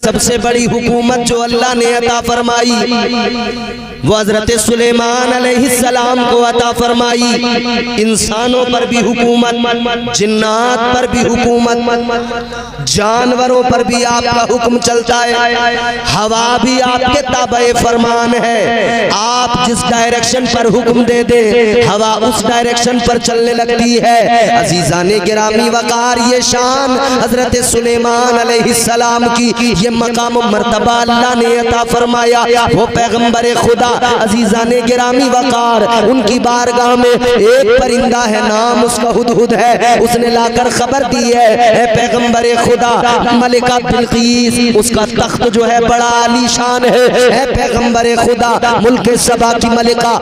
सबसे बड़ी हुकूमत जो अल्लाह ने अता फरमाई वो हजरत सुलेमान अलैहिस्सलाम को अता फरमाई। इंसानों पर भी हुकूमत, जिन्नात पर भी हुकूमत, जानवरों पर भी आपका हुक्म चलता है। हवा भी आपके ताबे फरमान है। आप जिस डायरेक्शन पर हुक्म दे दे हवा उस डायरेक्शन पर चलने लगती है। अजीजाने गिरामी वकार, ये शान हजरत सुलेमान अलैहिस्सलाम की, ये मकाम मर्तबा अल्लाह ने अता फरमाया। वो पैगंबर खुदा अजीजाने गिरामी वकार, उनकी बारगाह में एक परिंदा है, नाम उसका हुदहुद है। उसने लाकर खबर दी है पैगंबर खुदा मलिका बिल्कीस, उसका तख्त जो है बड़ा आलीशान है। पैगंबर खुदा मुल्क सबा की मलिका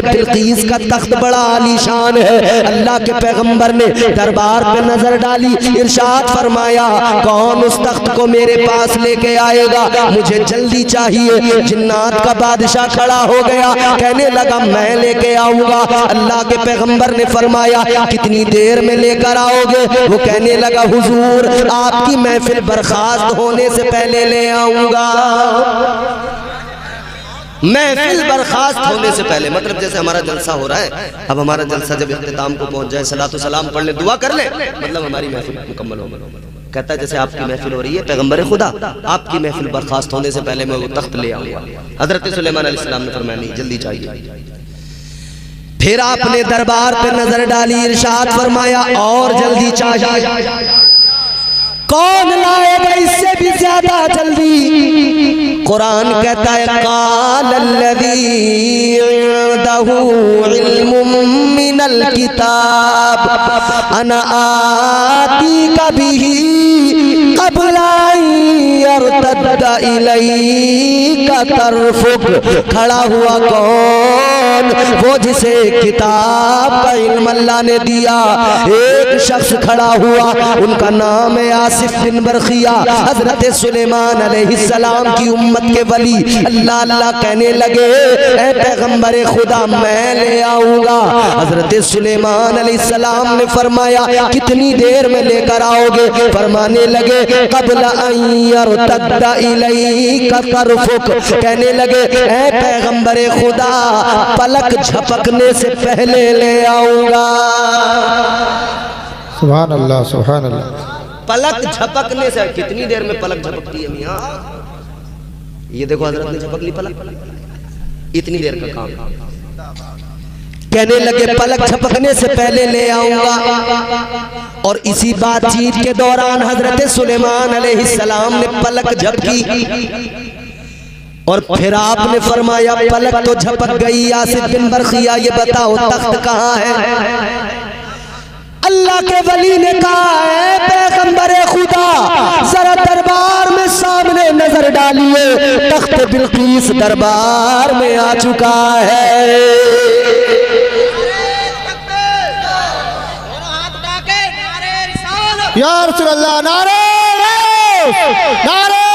बिल्कीस का तख्त बड़ा आलीशान है। अल्लाह के पैगंबर ने दरबार पे नजर डाली, इरशाद फरमाया कौन उस तख्त को मेरे पास लेके आएगा, मुझे जल्दी चाहिए। जिन्नात का बादशाह खड़ा हो गया, कहने लगा मैं लेके आऊंगा। अल्लाह के पैगंबर ने फरमाया कितनी देर में लेकर आओगे? वो कहने लगा हुजूर आपकी महफिल बर्खास्त होने से पहले ले आऊंगा। महफिल बर्खास्त होने से पहले, मतलब जैसे हमारा जलसा हो रहा है, अब हमारा जलसा जब इख्तिताम को पहुंच जाए, सलातो सलाम पढ़ ले, दुआ कर ले, मतलब हमारी महफिल मुकम्मल हो। कहता है जैसे आपकी महफिल हो रही है पैगंबर खुदा, आपकी महफिल बर्खास्त होने से पहले मैं वो तख्त ले आऊंगा। हजरत सुलेमान अलैहिस्सलाम ने फरमाया नहीं, जल्दी चाहिए। फिर आपने दरबार पे नजर डाली, इरशाद फरमाया और जल्दी चाहिए। कौन लाएगा इससे भी ज्यादा जल्दी? कुरान कहता है कालल्लज़ी इंदहु इल्मुम मिनल किताब अना आतीका बिही क़ब्ला यरतद्दा इलैका तरफुक। खड़ा हुआ कौन? वो जिसे किताब का इल्म अल्लाह ने दिया। एक शख्स खड़ा हुआ, उनका नाम है आसिफ बिन बरखिया, हजरत सुलेमान अलैहिस्सलाम की उम्मत के वली। अल्लाह अल्लाह कहने लगे ऐ पैगंबर खुदा मैं ले आऊंगा। हजरत सुलेमान अलैहिस्सलाम ने फरमाया कितनी देर में लेकर आओगे? फरमाने लगे क़ब्ला अन यरतद्दा इलैका तरफुक। कहने लगे ऐ पैगंबर खुदा पलक झपकने से पहले ले आऊंगा। सुभान अल्लाह, सुभान अल्लाह। पलक झपकने से, कितनी देर में पलक झपकती है मियां? ये देखो हजरत ने झपक ली पलक, इतनी देर का काम। कहने लगे पलक झपकने से पहले ले आऊंगा। और इसी बातचीत के दौरान हजरत सुलेमान अलैहिस्सलाम ने पलक झपकी और फिर आपने फरमाया पलक तो झपक गई, आसिफ बिन बरखिया ये बताओ तख्त कहाँ है? अल्लाह के वली ने कहा है पैगंबर खुदा जरा दरबार में सामने नजर डालिए, तख्त बिल्कीस दरबार में आ चुका है। या रसूल अल्लाह, नारे नारे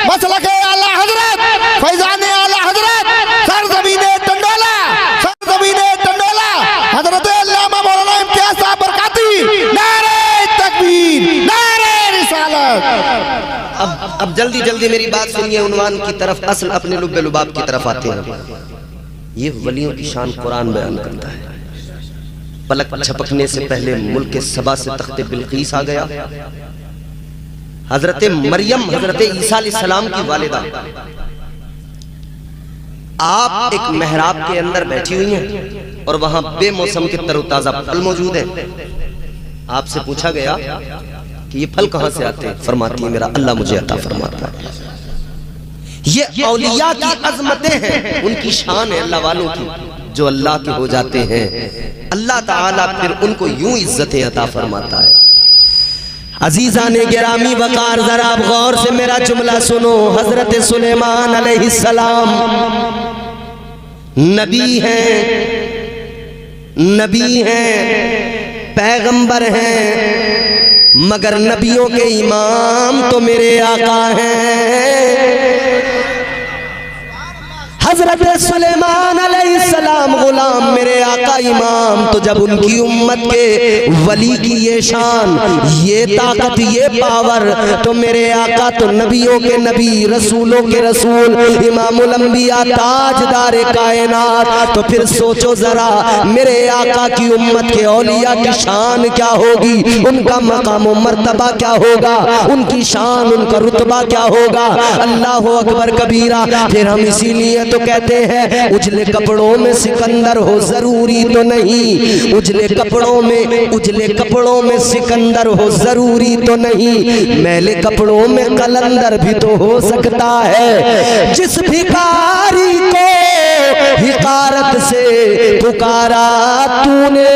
मसला के आला हजरत फैजान आला हजरत सरजमीने टंडोला, सरजमीने टंडोला हजरत अल्लामा मौलाना इम्तियाज साहब बरकाती, नारे तकबीर, नारे रिसालत। अब जल्दी जल्दी मेरी बात सुनिए, उन्वान की तरफ, असल अपने लुब्बे लुबाब की तरफ आते हैं। ये वलियों की शान कुरान बयान करता है। पलक झपकने से पहले मुल्क सबा से तख्ते बिल्कीस आ गया। हजरत मरियम हजरत ईसा अलैहिस्सलाम की वालिदा, आप एक मेहराब के अंदर बैठी हुई हैं और वहां बेमौसम के तरोताजा फल मौजूद हैं। आपसे पूछा गया कि ये फल कहां से आते हैं? फरमाती है मेरा अल्लाह मुझे अता फरमाता है। ये औलिया की अजमतें हैं, उनकी शान है अल्लाह वालों की, जो अल्लाह के हो जाते हैं अल्लाह ताला फिर उनको यूं इज्जतें अता फरमाता है। अजीजाने गिरामी वकार, जरा आप गौर से मेरा जुमला सुनो। हजरत सुलेमान अलैहिस्सलाम नबी हैं, नबी हैं, पैगंबर हैं, मगर नबियों के इमाम तो मेरे आका हैं। हजरत सुलेमान अलैहिस्सलाम गुलाम मेरे आका इमाम, तो जब उनकी उम्मत के वली की ये शान, ये ताकत, ये पावर, तो मेरे आका तो नबियों के नबी, रसूलों के रसूल, इमामुल अंबिया, ताजदार कायनात। तो फिर सोचो जरा मेरे आका की उम्मत के औलिया की शान क्या होगी, उनका मकाम मर्तबा क्या होगा, उनकी शान, उनका रुतबा क्या होगा। अल्लाह अकबर कबीरा। फिर हम इसीलिए तो कहते हैं उजले कपड़ों में सिकंदर हो जरूरी तो नहीं, उजले कपड़ों में सिकंदर हो जरूरी तो नहीं, मैले कपड़ों में कलंदर भी तो हो सकता है। जिस भिखारी को हिकारत से पुकारा तूने,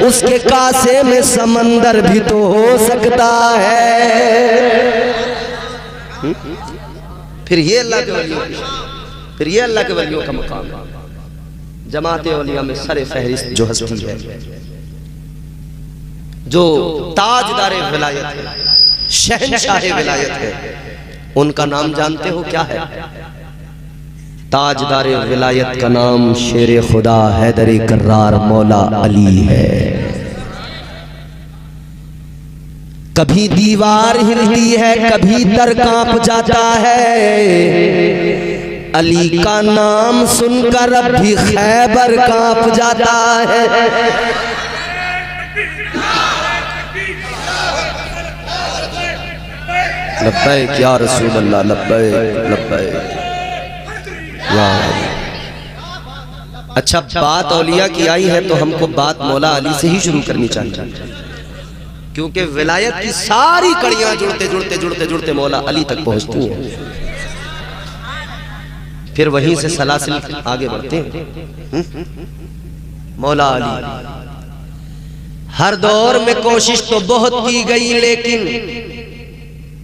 उसके कासे में समंदर भी तो हो सकता है। फिर ये अल्लाह के वलियों का मकाम है। जमात औलिया में सरे फहरिस्त जो हस्ती है, जो ताजदार विलायत है, शहंशाह विलायत है, उनका नाम जानते हो क्या है? ताजदार विलायत का नाम शेर खुदा हैदर कर्रार मौला अली है। कभी दीवार हिलती है, कभी दर कांप जाता है, अली का नाम सुनकर अब भी खैबर कांप जाता है। लब्बैक या रसूल अल्लाह, लब्बैक लब्बैक या। अच्छा, बात औलिया की आई है तो हमको बात मौला अली से ही शुरू करनी चाहिए, क्योंकि विलायत की सारी कड़ियां जुड़ते मौला अली तक पहुंचती हैं। फिर वहीं से सलासिल आगे बढ़ते हैं। मौला अली हर दौर में कोशिश तो बहुत की गई, लेकिन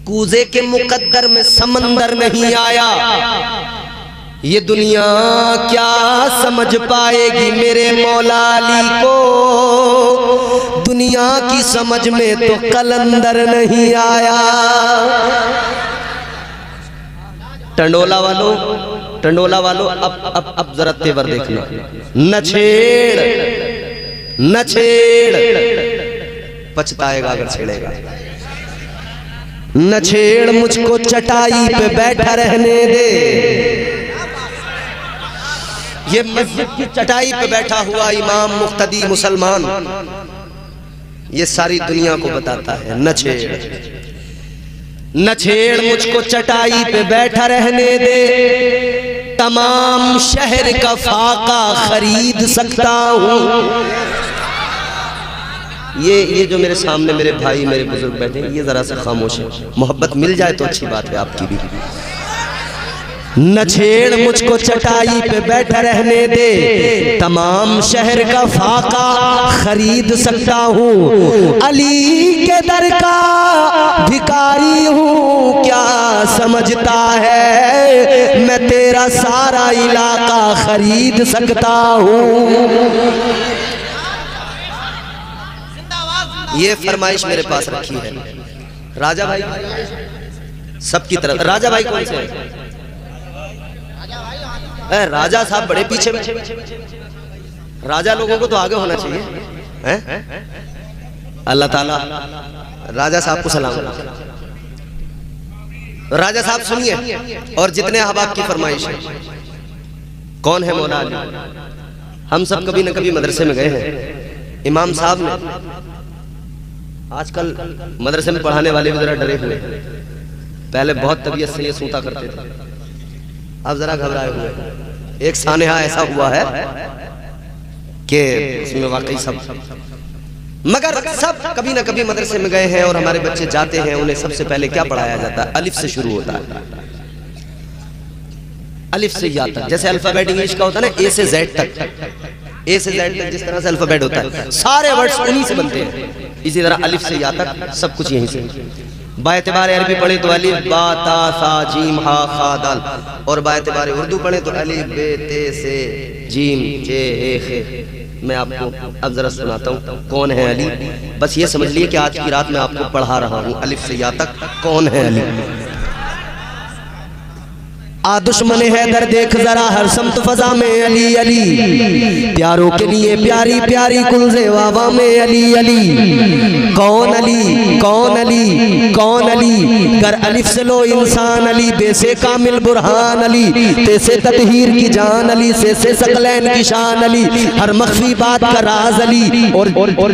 कूजे के मुकद्दर में समंदर नहीं आया। ये दुनिया क्या समझ पाएगी मेरे मौला अली को, दुनिया की समझ में तो कलंदर नहीं आया। टंडोला वालों अब जरा तेवर देखना। न छेड़ पछताएगा अगर छेड़ेगा। न छेड़ मुझको चटाई पे बैठा रहने दे। ये मस्जिद की चटाई पे बैठा हुआ इमाम मुक्तदी मुसलमान ये सारी दुनिया को बताता है, न छेड़ मुझको चटाई पे बैठा रहने दे, तमाम शहर का फाका खरीद सकता हूँ। ये जो मेरे सामने मेरे भाई मेरे बुजुर्ग बैठे ये जरा सा खामोश है, मोहब्बत मिल जाए तो अच्छी बात है आपकी भी। न छेड़ मुझको चटाई पे बैठा रहने दे, तमाम शहर का फाका खरीद सकता हूँ। अली के दर का भिखारी हूँ, क्या समझता है मैं तेरा सारा इलाका खरीद सकता हूँ। ये फरमाइश मेरे पास रखी है राजा भाई सबकी तरफ। राजा भाई कौन से हैं? राजा साहब बड़े पीछे में, राजा लोगों को तो आगे होना चाहिए। अल्लाह ताला राजा साहब को सलाम। राजा साहब सुनिए, और जितने अहबाब की फरमाइश है। कौन है मौला अली? हम सब कभी न कभी मदरसे में गए हैं। इमाम साहब ने आजकल मदरसे में पढ़ाने वाले भी जरा डरे हुए हैं। पहले बहुत तबीयत से ये सूता करते थे, अब जरा घबराए हुए। एक सानेहा ऐसा हुआ है कि उसमें वाकई सब, मगर सब कभी ना कभी मदरसे में गए हैं और हमारे बच्चे जाते हैं, उन्हें सबसे पहले क्या पढ़ाया जाता है? अलिफ से शुरू होता है, अलिफ से या तक। जैसे अल्फाबेट इंग्लिश का होता है ना, ए से जेड तक, ए से जेड तक जिस तरह से अल्फाबेट होता है, सारे वर्ड्स उन्हीं से बनते हैं। इसी तरह अलिफ से या तक सब कुछ यहीं से। बाएतबार अरबी पढ़े तो अलिफ बा ता सा जीम हा खा दाल, और बाएतबार उर्दू पढ़े तो अलिफ बे ते से जीम जे हे खे। मैं आपको अब जरा सुनाता हूँ कौन है अली। बस ये समझ लिए कि आज की रात मैं आपको पढ़ा रहा हूँ अलिफ से या तक कौन है अली। आ दुश्मन हैदर देख जरा हर समत फजा में अली अली, प्यारों के लिए प्यारी प्यारी कुलज़े वावा में अली अली। कौन अली कौन अली कौन अली, कर अलिफ से लो इंसान अली, बेसे कामिल बुरहान अली, तैसे ततहीर की जान अली, से सकलैन की शान अली, हर मख्फी बात का राज अली,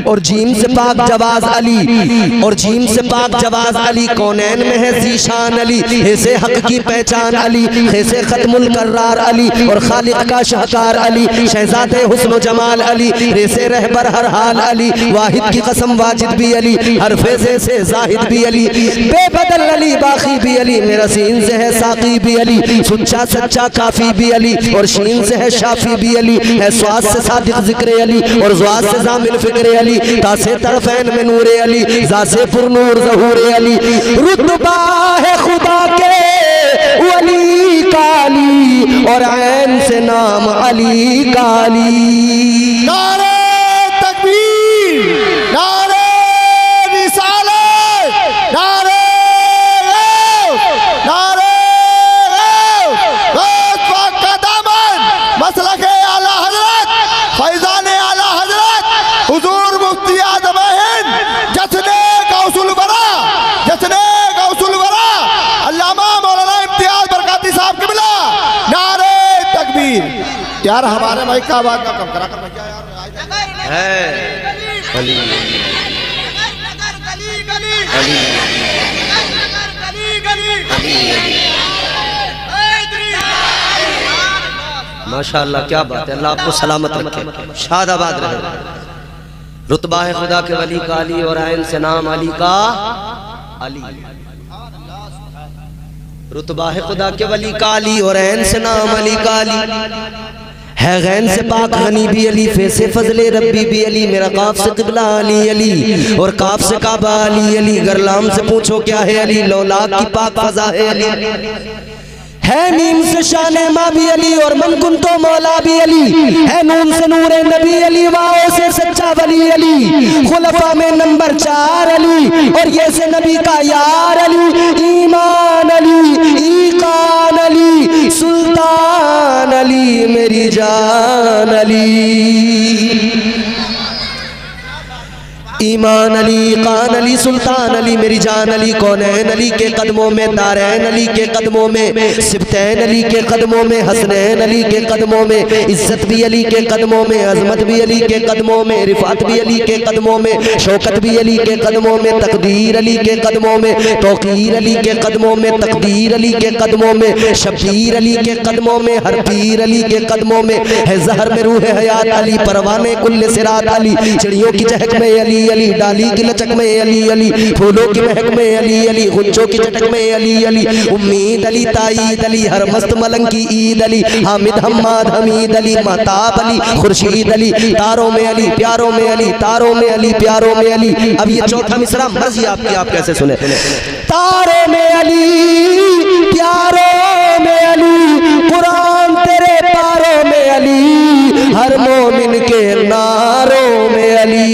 और जीम से पाक जवाज अली, और जीम से पाक जवाज अली, कौनैन में है ज़ीशान अली, ऐसे हक की पहचान अली, ऐसे खत्मुल कर्रार अली, और खालिक का शाहकार अली, शहजादे हुस्न जमाल अली, रेसे रहबर हर हाल अली, वाहिद की कसम वाजिद भी अली, हर फेज़े से जाहिद भी अली, बेबदल अली बाकी भी अली, मेरा सीन से है साकी भी अली, सच्चा सच्चा काफी भी अली, और शीन से है शाफी भी अली, है स्वाद से सादिक जिक्र अली, और ज़्वाद से ज़ामिल फिक्र अली, तासे तरफ़ैन में नूरे अली, ज़ासे पुरनूर ज़हूरे अली, रुतबा है खुदा के वली काली, और ऐन से नाम अली काली। नारे तकबीर, नारे रिसालत, नारे नारे गौस पाक का दामन, मसलके आला हजरत, फैजान आला हजरत, हुजूर मुफ्ती आज़म हिंद, जश्ने गौसुल वरा, जश्ने गौसुल वरा, अल्लामा मौलाना इम्तियाज बरकाती साहब की मिला। नारे तकबीर। यार हमारे भाई का आवाज का कम करा कर भैया यार है अली अली माशाअल्लाह, क्या बात है। अल्लाह आपको सलामत रखे, शादाबाद रहे। रुतबा है खुदा के वली का अली, और आयन से नाम अली का अली। रुतबा है खुदा के वली का अली, और ऐन से नाम अली का अली, है गैन से पाक गनी भी अली, फे से फजले रब्बी भी अली, मेरा काफ से क़िबला अली अली, और काफ से काबा अली अली, गरलाम से पूछो क्या है अली, लौलाक की पाक फजा है अली, है मीम से शान माँ भी अली, और मन कुन तो मौला भी अली, है नून से नूरे नबी अली, वाओ से सच्चा वली अली, खुलफा में नंबर 4 अली, और ये से नबी का यार अली, ईमान अली, ईकान अली, सुल्तान अली, मेरी जान अली। ईमान अली, कान अली, सुल्तान अली, मेरी जान अली, कौनैन अली के कदमों में, दारैन अली के कदमों में, सिबतैन अली के कदमों में, हसनैन अली के कदमों में, इज्जत भी अली के कदमों में, अजमत भी अली के कदमों में, रिफात भी अली के कदमों में, शौकत भी अली के कदमों में, तकदीर अली के कदमों में, तौकीर अली के कदमों में, तकदीर अली के कदमों में, शबीर अली के कदमों में, हर पीर अली के कदमों में, है जहर में रूह हयात अली, परवाने कुल्ले सिरात अली, चिड़ियों की चहक में अली अली, डाली की लचक में अली अली, फूलों की महक में अली अली, गुंजों की चटक में अली अली, उम्मीद अली, ताईद अली, हर मस्त मलंग की ईद अली, हामिद हम्माद हमीद अली, महताब अली, खुर्शीद अली, तारों में अली, प्यारों में अली, तारों में अली, प्यारों में अली। अब ये चौथा मिसरा मर्जी आपकी, आप कैसे सुने। तारों में अली, प्यारों में अली, कुरान तेरे पारों में अली, हर मोमिन के नारों में अली।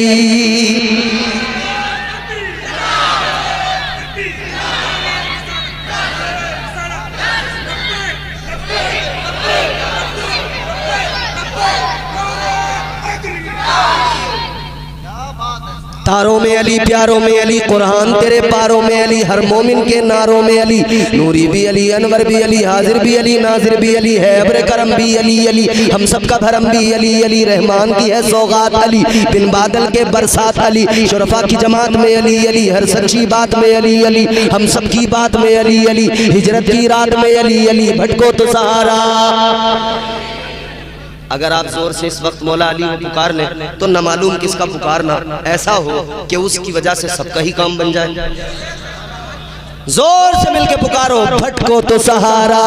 तारों में अली, प्यारों में अली, कुरान तेरे पारों में अली, हर मोमिन के नारों में अली, नूरी भी अली, अनवर भी अली, हाजिर भी अली, नाजिर भी अली, है अब्र करम भी अली अली, हम सब का भरम भी अली अली, रहमान की है सौगात अली, बिन बादल के बरसात अली, शुरफा की जमात में अली अली, हर सच्ची बात में अली अली, हम सब की बात में अली अली, हिजरत की रात में अली अली, भटको तो सहारा। अगर आप जोर से इस वक्त मौला अली को पुकार लें तो न मालूम किसका पुकारना ऐसा हो कि उसकी वजह से सबका ही काम बन जाए। जोर से मिलके पुकारो, भटको तो सहारा।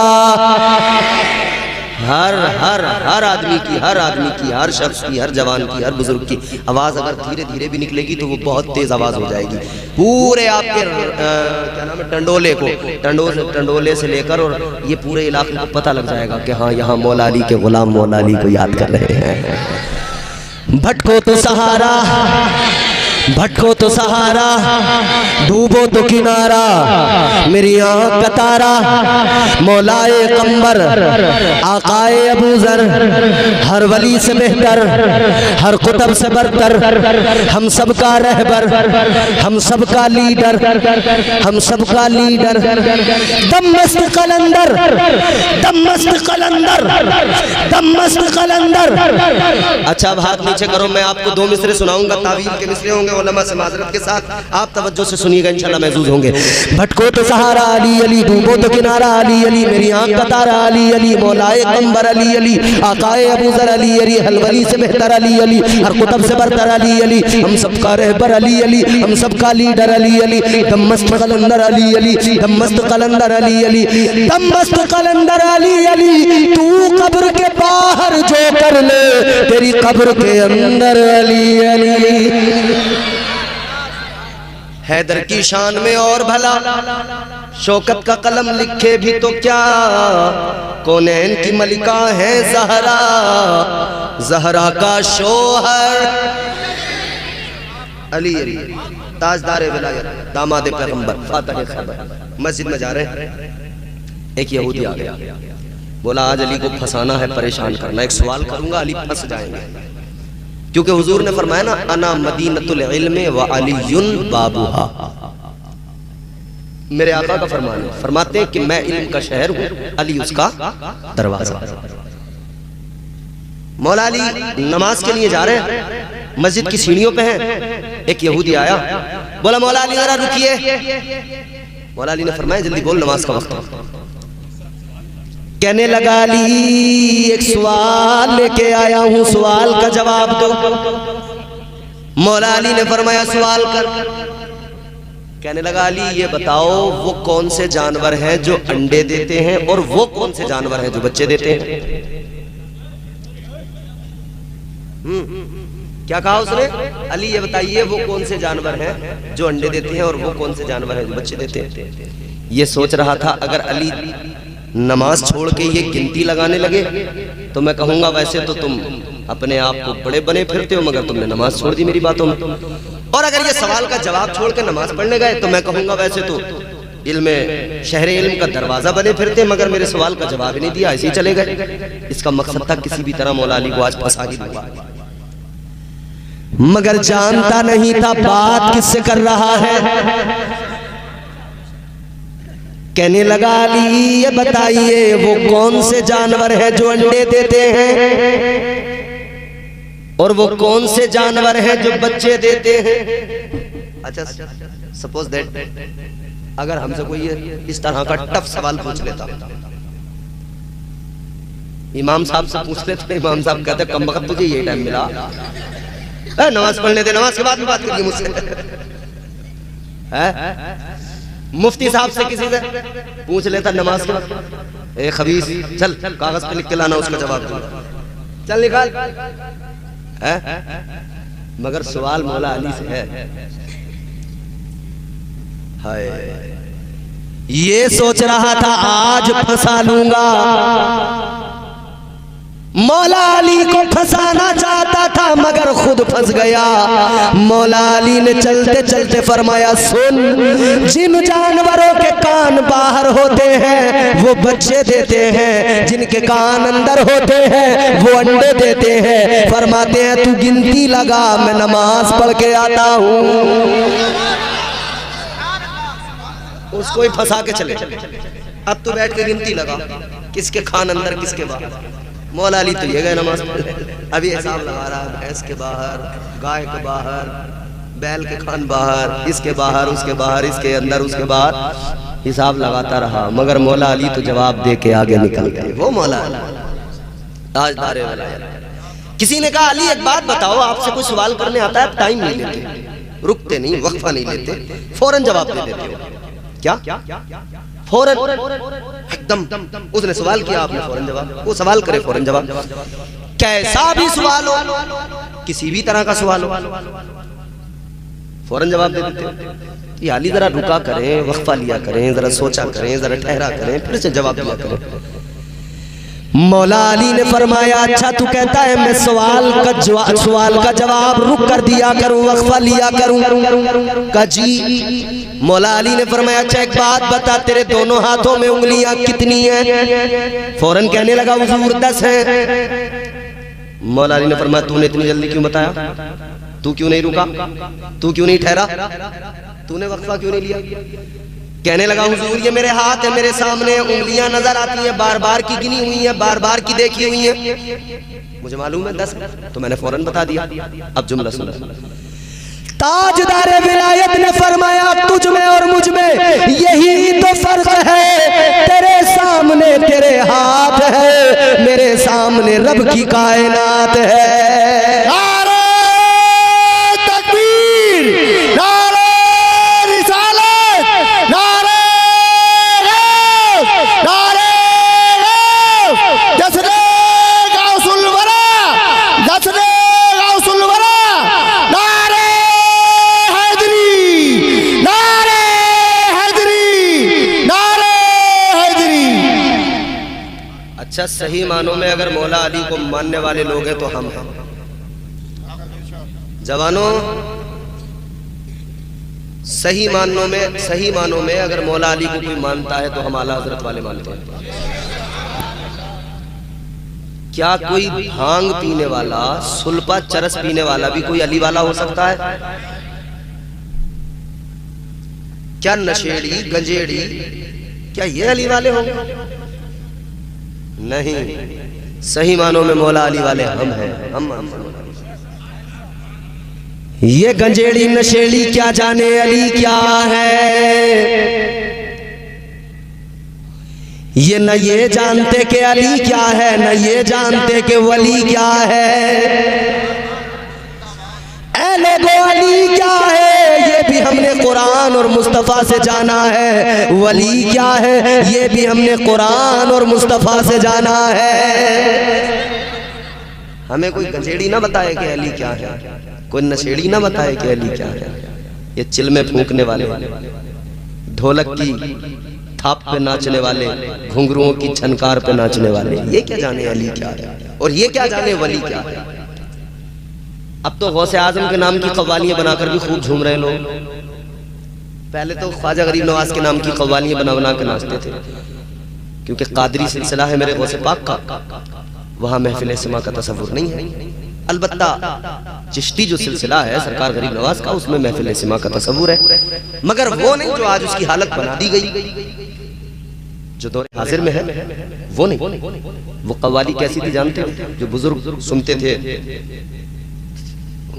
हर हर हर आदमी की, हर आदमी की, हर शख्स की, हर जवान की, हर बुजुर्ग की आवाज़ अगर धीरे धीरे भी निकलेगी तो वो बहुत तेज़ आवाज़ हो जाएगी। पूरे आपके क्या नाम है, टंडोले को, टंडोले से लेकर और ये पूरे इलाके को पता लग जाएगा कि हाँ यहाँ मौला अली के गुलाम मौला अली को याद कर रहे हैं। भटको तो सहारा, भटको तो सहारा, डूबो तो किनारा, मेरी आँख का तारा, मौलाए कंबर, आकाए अबूजर, हर वली से बेहतर, हर कुतब से बरतर, हम सबका रहबर, हम सबका लीडर, हम सबका लीडर, दमस्त कलंदर, दमस्त कलंदर, दमस्त कलंदर। अच्छा अब हाथ नीचे करो, मैं आपको 2 मिसरे सुनाऊंगा, तावील के मिसरे होंगे उलमा से माजरत के साथ, आप तवज्जो से सुनिएगा, इंशाल्लाह महसूस होंगे। भटको तो सहारा अली अली, डूबो तो किनारा अली अली, मेरी आँख का तारा अली अली, मौलाए कंबर अली अली, आकाए अबूजर अली अली, हलवली से बेहतर अली अली, हर कुतब से बरतर अली अली, हम सबका रहबर अली अली, हम सबका लीडर अली अली, दमस्त कलंदर अली अली, दमस्त कलंदर अली अली, दमस्त कलंदर अली अली, तू कब्र के बाहर जो कर ले, तेरी कब्र के अंदर अली अली। हैदर की शान में और भला शौकत का कलम लिखे भी तो क्या, कौनैन की मलिका है ज़हरा, ज़हरा का शोहर अली अली, ताजदार विलायत, दामाद पैगंबर, फातिह खैबर। मस्जिद में जा रहे हैं, एक यहूदी आ गया, बोला आज अली को फंसाना है, परेशान करना, एक सवाल करूंगा अली फंस जाएंगे, क्योंकि हुजूर ने फरमाया ना, अना मदीनतुल इल्म व अलीयुन बाबुहा, मेरे आका का फरमान है, फरमाते हैं कि मैं इल्म का शहर हूं, अली उसका दरवाजा। मौला अली नमाज के लिए जा रहे हैं, मस्जिद की सीढ़ियों पे हैं, एक यहूदी आया, बोला मौला अली जरा रुकिए। मौला अली ने फरमाया जल्दी बोल, नमाज का वक्त है। कहने लगा अली एक सवाल लेके आया हूं, सवाल का जवाब दो। मौला अली ने फरमाया सवाल कर। कहने लगा अली ये बताओ वो कौन से जानवर हैं जो अंडे देते हैं और वो कौन से जानवर हैं जो बच्चे देते हैं? क्या कहा उसने? अली ये बताइए वो कौन से जानवर हैं जो अंडे देते हैं और वो कौन से जानवर हैं जो बच्चे देते हैं? ये सोच रहा था अगर अली नमाज छोड़ के ये गिनती लगाने लगे तो मैं कहूंगा वैसे तो तुम अपने आप को बड़े बने फिरते हो, मगर तुमने नमाज छोड़ दी मेरी बातों में। और अगर ये सवाल का जवाब छोड़ के नमाज पढ़ने गए तो मैं कहूंगा वैसे तो इल्म शहर इल्म का दरवाजा बने फिरते, मगर मेरे सवाल का जवाब ही नहीं दिया, ऐसे ही चले गए। इसका मकसद था किसी भी तरह मौला अली को आज फंसा ही दूंगा, मगर जानता नहीं था बात किससे कर रहा है। कहने लगा अली ये बताइए वो कौन से जानवर है जो अंडे देते हैं और वो कौन से जानवर हैं जो बच्चे देते हैं? अच्छा सपोज दैट अगर हमसे कोई इस तरह का टफ सवाल पूछ लेता, इमाम साहब से पूछ लेते, इमाम साहब कहते कम वक्त तुझे ये टाइम मिला, नमाज पढ़ने दे, नमाज के बाद में बात करिए मुझसे। मुफ्ती साहब से किसी से पूछ लेता नमाज के वक्त, ए खबीस चल कागज पे लिख के लाना उसका जवाब, चल निकाल। मगर सवाल मौला अली से है। हाय ये सोच रहा था आज फंसा लूंगा, मौला अली को फंसाना चाहता था मगर खुद फंस गया। मौला अली ने चलते चलते फरमाया सुन, जिन जानवरों के कान बाहर होते हैं वो बच्चे देते हैं, जिनके कान अंदर होते हैं वो अंडे देते हैं। फरमाते हैं तू गिनती लगा, मैं नमाज पढ़ के आता हूँ। उसको ही फंसा के चले, अब तू बैठ के गिनती लगा किसके खान अंदर किसके बाहर। मौला अली तो ये गए नमाज पढ़ने, अभी हिसाब लगा रहा है, भैंस के बाहर, गाय के बाहर, बैल के खान बाहर, इसके बाहर, उसके बाहर, इसके अंदर, उसके बाहर, हिसाब लगाता रहा। मगर मौला अली तो जवाब दे के आगे निकल गए। वो मौला अली ताजदार विलायत। किसी ने कहा अली एक बात बताओ, आपसे कोई सवाल करने आता है, टाइम नहीं लेते, रुकते नहीं, वक्फा नहीं लेते, फौरन जवाब दे देते हो। क्या फौरन एकदम, उसने सवाल किया आपने फौरन जवाब, वो सवाल करे फौरन जवाब, कैसा भी सवाल हो, किसी भी तरह का सवाल हो, फौरन जवाब दे देते। ये अली जरा रुका करें, वक्फा लिया करें, जरा सोचा करें, जरा ठहरा करें, फिर से जवाब दिया करें। मौला अली ने फरमाया अच्छा तू कहता है मैं सवाल का जवाब रुक कर दिया करूं, वक्फा लिया करूं का जी। मौला अली ने फरमाया अच्छा एक बात बता तेरे दोनों हाथों में उंगलियां कितनी हैं? फौरन कहने लगा हुजूर 10 हैं। मौला अली ने फरमाया तूने इतनी जल्दी क्यों बताया? तू क्यों नहीं रुका? तू क्यों नहीं ठहरा? तूने वक्फा क्यों नहीं लिया? कहने लगा हुजूर ये मेरे हाथ है, मेरे सामने उंगलियां नजर आती हैं, बार बार की गिनी हुई हैं, बार बार की देखी हुई हैं, मुझे मालूम है 10, तो मैंने फौरन बता दिया। अब जुमला सुनो। ताजदार विलायत ने फरमाया तुझ में और मुझ में यही तो फर्क है, तेरे सामने तेरे हाथ है, मेरे सामने रब की कायनात है। नारे तकबीर, नारे रिसालत, नारे गौस, नारे गौस, जश्ने गौसुल वरा, जश्ने गौसुल वरा, नारे हैदरी, नारे हैदरी, नारे हैदरी। अच्छा सही मानों में अगर मौला अली को मानने वाले लोग हैं तो हम हैं। जवानों सही मानों में अगर मौला अली को कोई मानता है तो हम आला हजरत वाले मानते हैं। क्या कोई भांग पीने वाला, सुल्पा चरस पीने वाला भी कोई अली वाला हो सकता है? क्या नशेड़ी गंजेड़ी क्या ये अली वाले होंगे? नहीं, सही मानों में मौला अली वाले हम हैं, हम मानते हैं। ये गंजेड़ी नशेड़ी क्या जाने अली क्या है, ये न ये जानते कि अली क्या है, न ये जानते कि वली क्या है। ऐ लोगों अली क्या है ये भी हमने कुरान और मुस्तफ़ा से जाना है, वली क्या है ये भी हमने कुरान और मुस्तफ़ा से जाना है। हमें कोई गंजेड़ी ना बताए कि अली क्या है, कोई नशेड़ी ना बताए कि अली क्या है। ये चिल में फूंकने वाले, ढोलक की थाप पे नाचने वाले, घुंघरुओं की छनकार पे नाचने वाले, ये क्या जाने अली क्या है और ये क्या जाने वली क्या है। अब तो गौसे आजम के नाम की कव्वालियां बनाकर भी खूब झूम रहे लोग। पहले तो ख्वाजा गरीब नवाज के नाम की कव्वालियां बना बना के नाचते थे, क्योंकि कादरी सिलसिला है मेरे गौसे पाक का, वहां महफिल सिमा का तसव्वुर नहीं है। अलबत्ता चिश्ती जो सिलसिला है सरकार गरीब नवाज का, उसमें महफिल सिमा का तसव्वुर है, मगर वो नहीं जो आज उसकी हालत बना दी गई, जो दौर हाजिर में है वो नहीं। वो कव्वाली कैसी थी जानते हो? जो बुजुर्ग सुनते थे,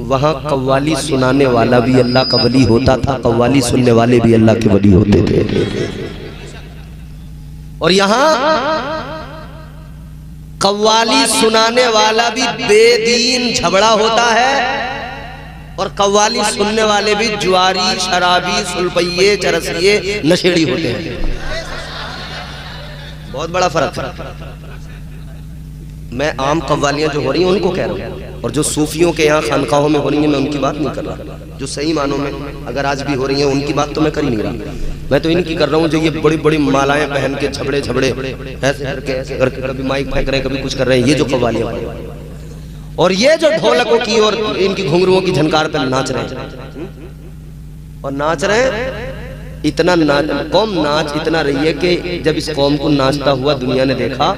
वहां कव्वाली सुनाने वाला भी अल्लाह का वली होता था, कव्वाली सुनने वाले भी अल्लाह के वली होते थे। और यहाँ कव्वाली सुनाने वाला भी बेदीन झबड़ा होता है और कव्वाली सुनने वाले भी जुआरी, शराबी, सुलपइये, चरसिये, नशेड़ी होते हैं। बहुत बड़ा फर्क है। मैं आम कव्वालियां जो हो रही हैं उनको कह रहा हूँ, और जो सूफियों के यहाँ खानकाहों में हो रही हैं मैं उनकी बात नहीं कर रहा। जो सही मानों में अगर आज भी हो रही हैं उनकी बात तो मैं कर ही नहीं रहा। मैं तो इनकी कर रहा हूँ जो ये बड़ी बड़ी मालाएं पहन के झबड़े ऐसे करके कभी माइक फेंक रहे हैं, कभी कुछ कर रहे हैं, ये जो कव्वालियां और ये जो ढोलकों की और इनकी घुंघरुओं की झनकार पर नाच रहे हैं और नाच रहे हैं। इतना कौम नाच इतना रही है कि जब इस कौम को नाचता हुआ दुनिया ने देखा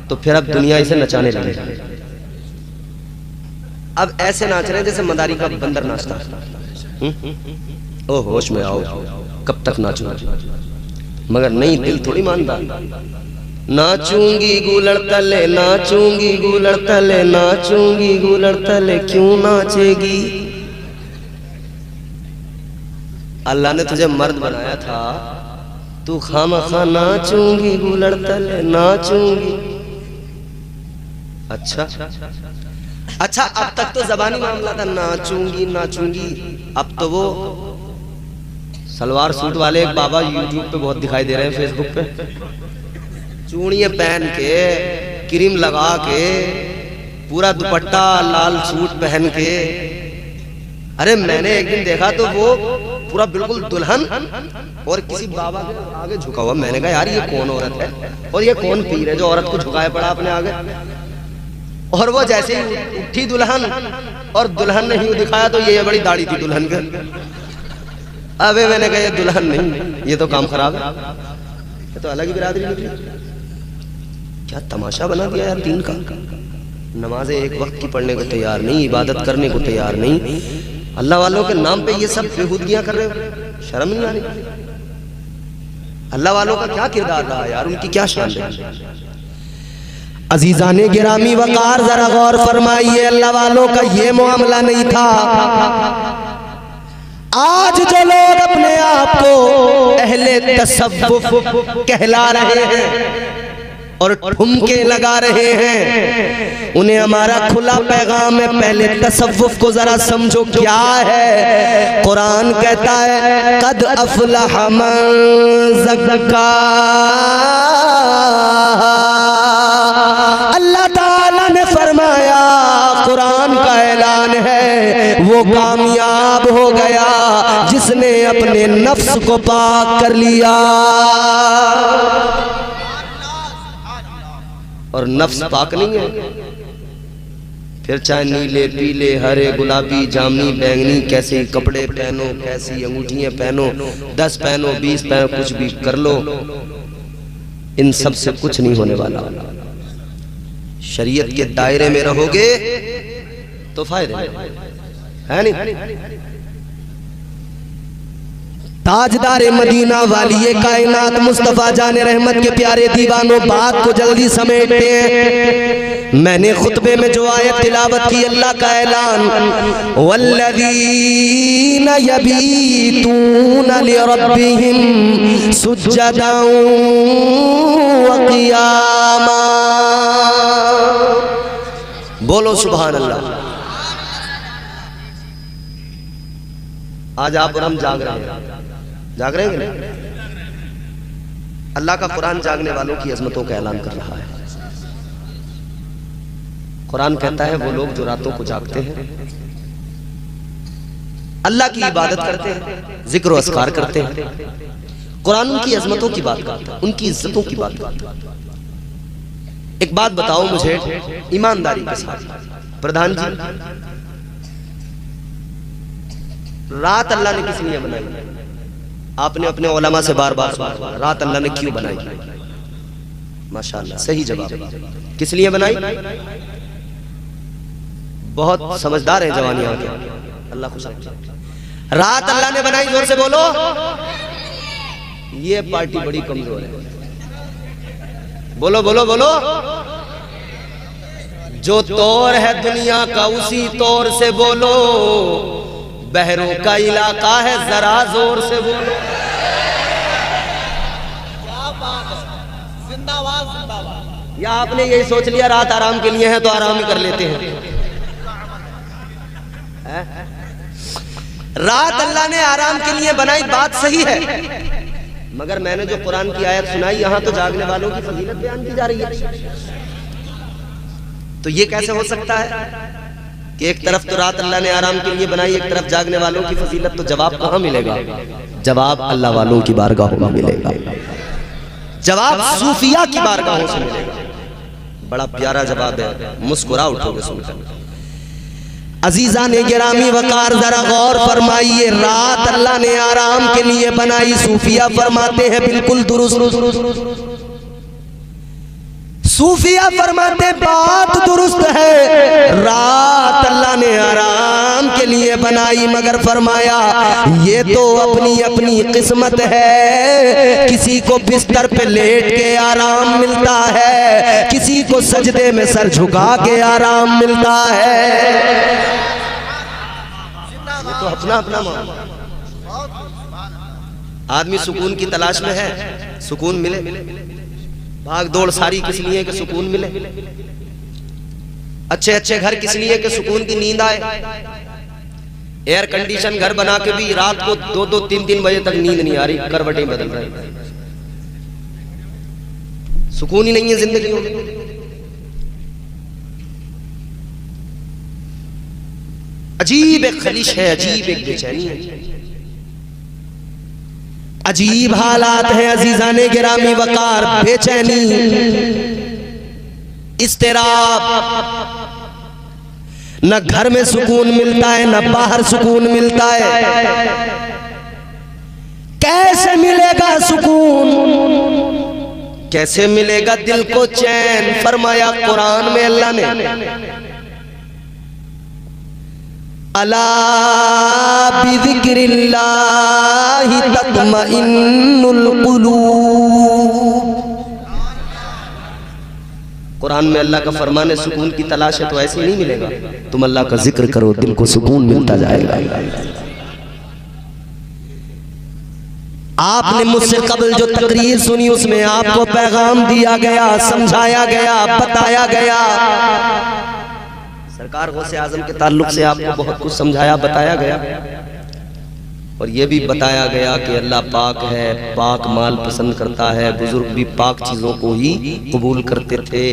तो फिर अब दुनिया इसे नचाने लगी। अब ऐसे नाच रहे हैं जैसे मदारी का बंदर नाचता। ओ होश में आओ, कब तक नाचूं? मगर नहीं, दिल थोड़ी मानता। नाचूंगी गुलड़ तले, नाचूंगी गुलड़ तले, नाचूंगी गुलड़ तले, क्यों नाचेगी? अल्लाह ने तुझे मर्द बनाया था, तू खामखा नाचूंगी गुलड़ तले, नाचूंगी। अच्छा, अब तक तो जबानी मामला था, नाचूंगी नाचूंगी। अब तो वो सलवार सूट वाले एक बाबा यूट्यूब पे बहुत दिखाई दे रहे हैं, फेसबुक पे, चूड़ियां पहन के, क्रीम लगा के, पूरा दुपट्टा लाल सूट पहन के। अरे मैंने एक दिन देखा तो वो पूरा बिल्कुल दुल्हन और किसी बाबा के आगे झुका हुआ। मैंने कहा यार ये कौन औरत है और ये कौन पीर है जो औरत को झुकाए पड़ा अपने आगे। और वो जैसे ही उठी दुल्हन और दुल्हन ने ही दिखाया तो ये बड़ी दाढ़ी थी दुल्हन के। अबे मैंने कहा ये दुल्हन नहीं, ये तो काम खराब है, ये तो अलग ही बिरादरी निकली। क्या तमाशा बना दिया यार दीन का। नमाजें एक वक्त की पढ़ने को तैयार नहीं, इबादत करने को तैयार नहीं, अल्लाह वालों के नाम पे ये सब बेहूदगियां कर रहे हो। शर्म नहीं आ रही? अल्लाह वालों का क्या किरदार रहा यार, उनकी क्या शान है। अजीजाने गिरामी वकार जरा गौर फरमाइए, अल्लाह वालों का ये मामला नहीं था। आज जो लोग अपने आप को अहले तसव्वुफ कहला रहे हैं और ठुमके लगा रहे हैं, उन्हें हमारा खुला पैगाम है, पहले तसव्वुफ को जरा समझो क्या है। कुरान कहता है कद अफलह मन ज़क्का। अल्लाह ताला ने फरमाया, कुरान का ऐलान है, वो कामयाब हो गया जिसने अपने नफ्स को पाक कर लिया। और नफ्स पाक नहीं है, फिर चाहे नीले पीले हरे गुलाबी जामनी बैंगनी कैसे कपड़े पहनो, कैसी अंगूठियां पहनो, 10 पहनो 20 पहनो, कुछ भी कर लो, इन सब से कुछ नहीं होने वाला। शरीयत के दायरे में रहोगे तो फायदे है नहीं। ताजदारे मदीना वालिए कायनात मुस्तफा जाने रहमत के प्यारे दीवानों, बात को जल्दी समेटते हैं। मैंने खुतबे में जो आयत तिलावत की, अल्लाह का ऐलान, वल्लज़ीना यबीतूना लिरब्बिहिम सुज्जदन व क़ियामा। बोलो सुभान अल्लाह। आज आप और हम जाग रहे हैं, जाग रहे हैं कि नहीं? अल्लाह का कुरान जागने वालों की अजमतों का ऐलान कर रहा है। कुरान कहता है वो लोग जो रातों को जागते हैं, अल्लाह की इबादत करते हैं, जिक्र और अस्कार करते हैं, कुरान उनकी अजमतों की बात करता है, उनकी इज्जतों की बात करता है। एक बात बताओ मुझे ईमानदारी के साथ, प्रधान जी, रात अल्लाह ने किस लिए बनाई? आपने अपने उलमा से बार बार सुना, रात अल्लाह ने क्यों बनाई? माशाअल्लाह सही जवाब। किस लिए बनाई? बहुत समझदार है जवानी यहाँ के, अल्लाह खुश रखे। रात अल्लाह ने बनाई, जोर से बोलो। ये पार्टी बड़ी कमजोर है, बोलो बोलो बोलो। जो तौर है दुनिया का उसी तौर से बोलो, बहरों का इलाका है जरा जोर से बोलो। जिंदाबाद जिंदाबाद। या आपने यही सोच लिया रात आराम के लिए है तो आराम ही कर लेते हैं? रात अल्लाह ने आराम के लिए बनाई, बात सही है, मगर मैंने जो कुरान की आयत सुनाई, यहां तो जागने वालों की फजीलत बयान की जा रही है। तो ये कैसे हो सकता है कि एक तरफ तो रात अल्लाह ने आराम के लिए बनाई, एक तरफ जागने वालों की फजीलत? तो जवाब कहां मिलेगा? जवाब अल्लाह वालों की बारगाहों में मिलेगा, जवाब सूफिया की बारगाहों से मिलेगा। बड़ा प्यारा जवाब है, मुस्कुरा उठोगे सुनकर। अजीजा ने गिरामी वकार जरा गौर फरमाइए, रात अल्लाह ने आराम के लिए बनाई, सूफिया फरमाते हैं बिल्कुल दुरुस्त। सूफिया फरमाते बात दुरुस्त है, रात अल्लाह ने आराम के लिए बनाई, मगर फरमाया ये तो अपनी अपनी किस्मत है। किसी को बिस्तर पे लेट के आराम मिलता है, किसी को सजदे में सर झुका के आराम मिलता है। ये तो अपना अपना मामला। आदमी सुकून की तलाश में है, सुकून मिले, भाग दौड़ सारी किस लिए कि सुकून मिले। अच्छे अच्छे घर किस लिए कि सुकून की नींद आए। एयर कंडीशन घर बना के भी रात को 2-2, 3-3 बजे तक नींद नहीं आ रही, करवटें बदल रही, सुकून ही नहीं है जिंदगी में। अजीब एक खलिश है, अजीब एक बेचैनी है। अजीब हालात हैं अजीजाने गिरामी वकार, बेचैनी, इस्तिराब, न घर में सुकून मिलता है न बाहर सुकून मिलता है। कैसे मिलेगा सुकून, कैसे मिलेगा दिल को चैन? फरमाया कुरान में अल्लाह ने, अला बिज़िक्रिल्लाहि तत्मइन्नुल कुलूब। कुरान में अल्लाह का फरमान है सुकून की तलाश है तो ऐसे नहीं मिलेगा, तुम अल्लाह का जिक्र करो दिल को सुकून मिलता जाएगा। आपने मुझसे कबल जो तकरीर सुनी उसमें आपको पैगाम दिया गया, समझाया गया, बताया गया। सरकार गौसे आजम के ताल्लुक से आपको बहुत कुछ समझाया बताया गया, और ये भी बताया गया कि अल्लाह पाक है, पाक माल पसंद करता है, बुजुर्ग भी पाक चीजों को ही कबूल करते थे।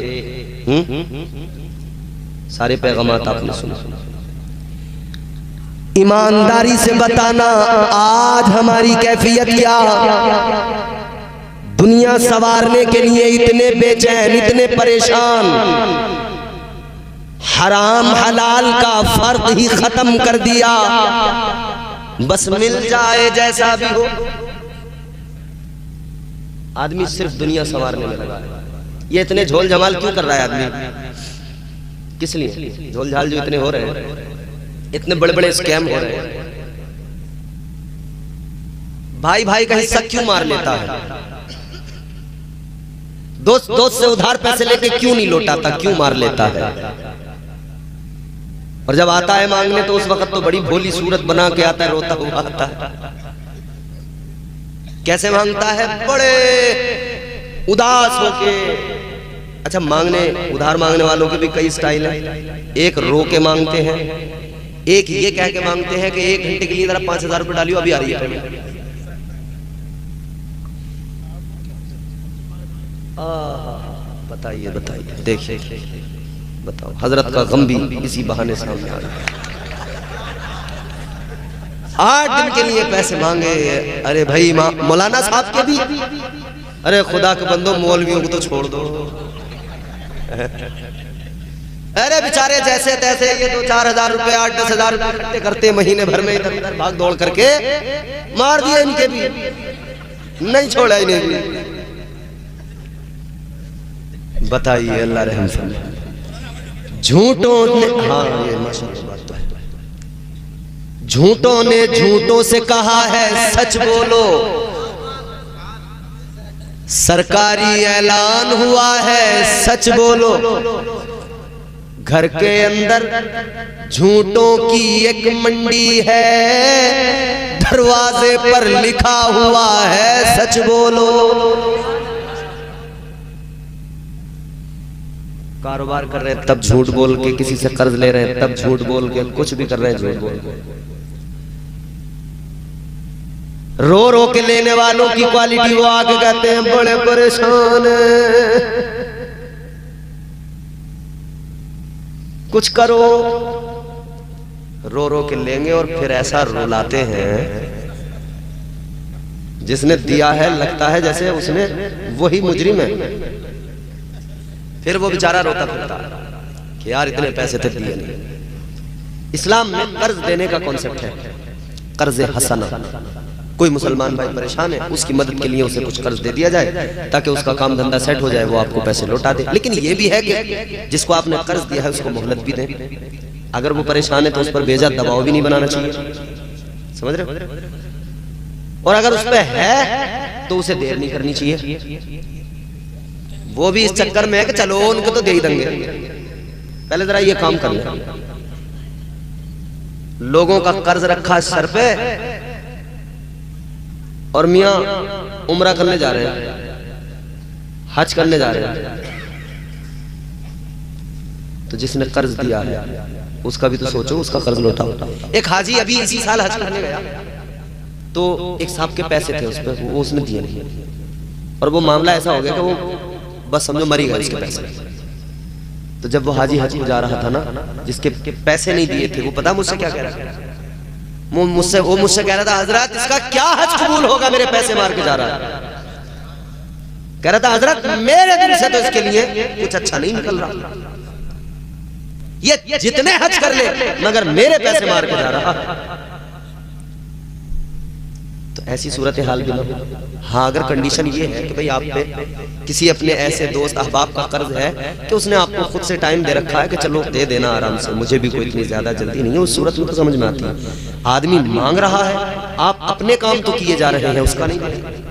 सारे पैगामात आपने सुना। ईमानदारी से बताना आज हमारी कैफियत क्या? दुनिया संवारने के लिए इतने बेचैन, इतने परेशान, हराम हलाल का फर्क ही खत्म कर दिया। बस मिल जाए जैसा भी हो, आदमी सिर्फ दुनिया संवारने में लगा है। ये इतने झोल झमाल क्यों कर रहा है आदमी? किस लिए झोल झाल जो इतने हो रहे हैं, इतने बड़े बड़े स्कैम हो रहे हैं? भाई भाई का हिस्सा क्यों मार लेता है? दोस्त दोस्त से उधार पैसे लेके क्यों नहीं लौटाता, क्यों मार लेता है? और जब आता है मांगने तो उस वक्त तो बड़ी भोली सूरत बना के आता है, रोता हुआ आता है। कैसे मांगता है? बड़े उदास होके। अच्छा, मांगने उधार मांगने वालों के भी कई स्टाइल हैं। एक रो के मांगते हैं, एक ये कह के मांगते हैं कि 1 घंटे के लिए जरा 5000 रुपए डालियो, अभी आ रही है। बताइए बताइए, देखिए बताओ, हजरत का गम भी इसी बहाने सामने आ रहा है। 8 दिन के लिए पैसे मांगे। अरे भाई मौलाना साहब के भी, अरे खुदा के बंदो मौलवियों को तो छोड़ दो। अरे बेचारे जैसे तैसे ये 2-4 हजार रुपए 8-10 हजार रुपए इकट्ठे करते महीने भर में, इधर उधर भाग दौड़ करके मार दिए इनके भी, नहीं छोड़ा इन्हें भी। बताइए अल्लाह रहम फरमाए। झूठों ने, हाँ ये माशाअल्लाह बात तो है, झूठों ने झूठों से कहा है सच बोलो। सरकारी ऐलान हुआ है सच बोलो। घर के अंदर झूठों की एक मंडी है, दरवाजे पर लिखा हुआ है सच बोलो। कारोबार कर रहे हैं तब झूठ बोल के, किसी से कर्ज ले रहे हैं तब झूठ बोल के, कुछ भी कर रहे हैं झूठ बोल के। रो रो के लेने वालों की क्वालिटी वो आगे कहते हैं बड़े परेशान हैं, कुछ करो। रो रो के लेंगे और फिर ऐसा रुलाते हैं, जिसने दिया है लगता है जैसे उसने वही मुजरिम है। फिर वो बेचारा रोता फिरता कि यार इतने पैसे थे दिए नहीं। इस्लाम में कर्ज देने का कॉन्सेप्ट है, कर्ज हसना। कोई मुसलमान भाई परेशान है, उसकी मदद के लिए उसे कुछ कर्ज दे दिया जाए ताकि उसका काम धंधा सेट हो जाए, वो आपको पैसे लौटा दे। लेकिन ये भी है कि जिसको आपने कर्ज दिया है उसको मोहलत भी दें। अगर वो परेशान है तो उस पर बेजा दबाव भी नहीं बनाना चाहिए, समझ रहे हो? और अगर उस पर है तो उसे देर नहीं करनी चाहिए। वो भी इस चक्कर में है कि चलो उनको तो दे ही देंगे, पहले जरा ये काम कर ले। लोगों का कर्ज रखा सर पे और मियां उम्रा करने जा रहे हैं, हज करने जा रहे हैं, तो जिसने कर्ज दिया है उसका भी तो सोचो, उसका कर्ज लौटाओ। एक हाजी अभी इसी साल हज करने गया तो एक साहब के पैसे थे उस पर, वो उसने दिए नहीं, और वो मामला ऐसा हो गया कि वो बस समझो मरी गए उसके पैसे। तो जब वो हाजी हज को जा रहा था ना, जिसके पैसे नहीं दिए थे, वो पता मुझसे क्या कह रहा था? मुझसे कह रहा था हजरत इसका क्या हज कबूल होगा, मेरे पैसे मार के जा रहा है। कह रहा था हजरत मेरे दिल से तो इसके लिए कुछ अच्छा नहीं निकल रहा, ये जितने हज कर ले मगर मेरे पैसे मार के जा रहा। तो ऐसी सूरत हाल भी ना। हाँ, अगर कंडीशन ये है कि भाई आप पे किसी अपने ऐसे दोस्त अहबाब का कर्ज है कि उसने आपको खुद से टाइम दे रखा है कि चलो दे देना आराम से, मुझे भी कोई इतनी ज्यादा जल्दी नहीं है, उस सूरत में तो समझ में आती है। आदमी मांग रहा है, आप अपने काम तो किए जा रहे हैं, उसका नहीं।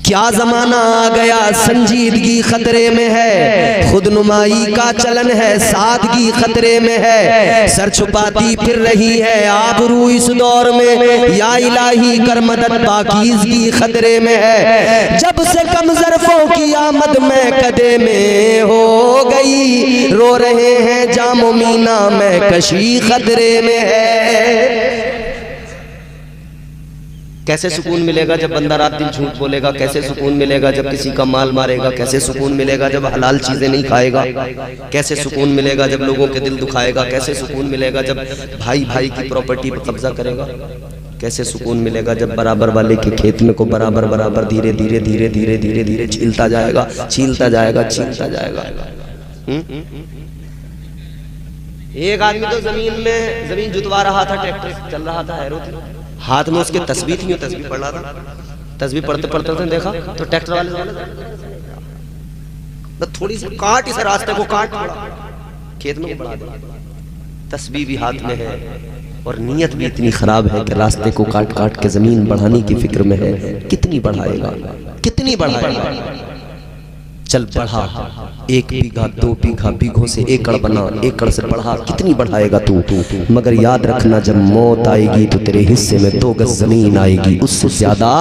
क्या जमाना आ गया, संजीदगी खतरे में है, खुदनुमाई का चलन है, सादगी खतरे में है, सर छुपाती फिर रही है आबरू इस दौर में, या इलाही कर मदद पाकीज़गी खतरे में है। जब से कम ज़र्फ़ों की आमद में कदे में हो गई, रो रहे हैं जामो मीना में कशी खतरे में है। कैसे सुकून मिलेगा जब बंदा रात दिन झूठ बोलेगा, कैसे सुकून मिलेगा जब किसी का माल मारेगा, कैसे सुकून मिलेगा जब हलाल चीजें नहीं खाएगा, कैसे सुकून मिलेगा जब लोगों के दिल दुखाएगा, कैसे सुकून मिलेगा जब भाई भाई की प्रॉपर्टी पर कब्जा करेगा, कैसे सुकून मिलेगा जब बराबर वाले के खेत में को बराबर बराबर धीरे धीरे धीरे धीरे धीरे धीरे छीलता जाएगा, छीलता जाएगा, छीलता जाएगा। एक आदमी तो जमीन जुतवा रहा था, ट्रैक्टर चल रहा था, हैरो थी, हाथ में उसके तस्बीह थी, तस्बीह पढ़ रहा था, तस्बीह पढ़ते पढ़ते उसने देखा तो ट्रैक्टर वाले तो थोड़ी सी काट, इस रास्ते को काट खेत में बढ़ा दिया, तस्बीह भी हाथ में है और नीयत भी इतनी खराब है कि रास्ते को काट काट के जमीन बढ़ाने की फिक्र में है। कितनी बढ़ाएगा, कितनी बढ़ाएगा। चल बढ़ा, 1 बीघा 2 बीघा, बीघों से एकड़ बना, एकड़ से बढ़ा, कितनी बढ़ाएगा तू। मगर याद रखना जब मौत आएगी तो तेरे हिस्से में 2 गज जमीन आएगी, उससे ज्यादा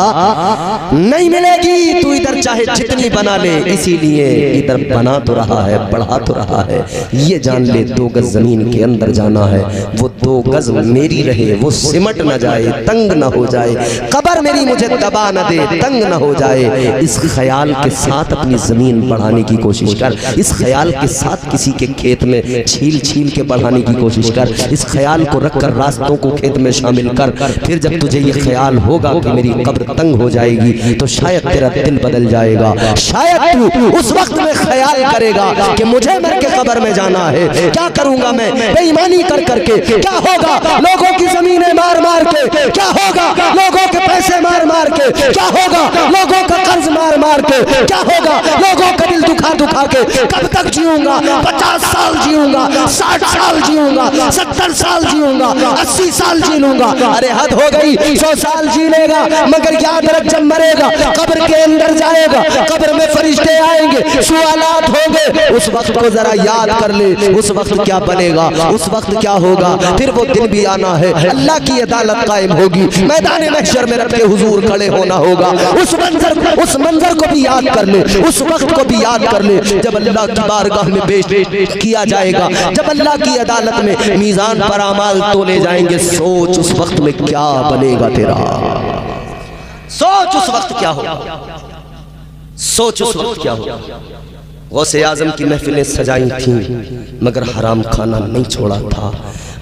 नहीं मिलेगी। तू इधर चाहे जितनी बना ले, इसीलिए इधर बना तो रहा है, बढ़ा तो रहा है, ये जान ले 2 गज जमीन के अंदर जाना है, वो 2 गज मेरी रहे, वो सिमट न जाए, तंग न हो जाए, कब्र मेरी मुझे दबा न दे, तंग न हो जाए। इस ख्याल के साथ अपनी जमीन बढ़ाने की कोशिश कर, इस ख्याल के साथ किसी के खेत में छील छील के बढ़ाने की कोशिश कर, इस ख्याल को रखकर रास्तों को खेत में शामिल कर। फिर जब तुझे ये ख्याल होगा कि मेरी कब्र तंग हो जाएगी तो शायद तेरा दिल बदल जाएगा, शायद तू उस वक्त में ख्याल करेगा कि मुझे मर के कब्र में जाना है, क्या करूंगा मैं बेईमानी कर करके, क्या होगा लोगों की जमीनें मार मार के, क्या होगा लोगों के पैसे मार मार के, क्या होगा लोगों का कर्ज मार मार के, क्या होगा लोगों का दिल दुखा दुखा के, कब तक जीऊंगा, 50 साल जीऊंगा, 60 साल जीऊंगा, 70 साल जीऊंगा, 80 साल जी लूंगा। अरे हद हो गई, 100 साल जी लेगा मगर याद रख जब मरेगा कब्र के अंदर जाएगा, कब्र में फरिश्ते आएंगे, सवालात होंगे, उस वक्त को जरा याद कर ले, उस वक्त क्या बनेगा, उस वक्त क्या होगा। फिर वो दिन भी आना है, अल्लाह की अदालत कायम होगी, मैदान महशर में रब के हुजूर खड़े होना होगा। उस मंजर को भी याद कर ले, उस वक्त को भी याद कर ले जब अल्लाह की बारगाह में पेश किया जाएगा, जब अल्लाह की अदालत में मीज़ान पर अमाल तोले जाएंगे। सोच उस वक्त में क्या बनेगा तेरा, सोच उस वक्त क्या होगा, सोच उस वक्त क्या होगा। गौसे आजम की महफिलें सजाई थीं मगर हराम खाना नहीं छोड़ा था,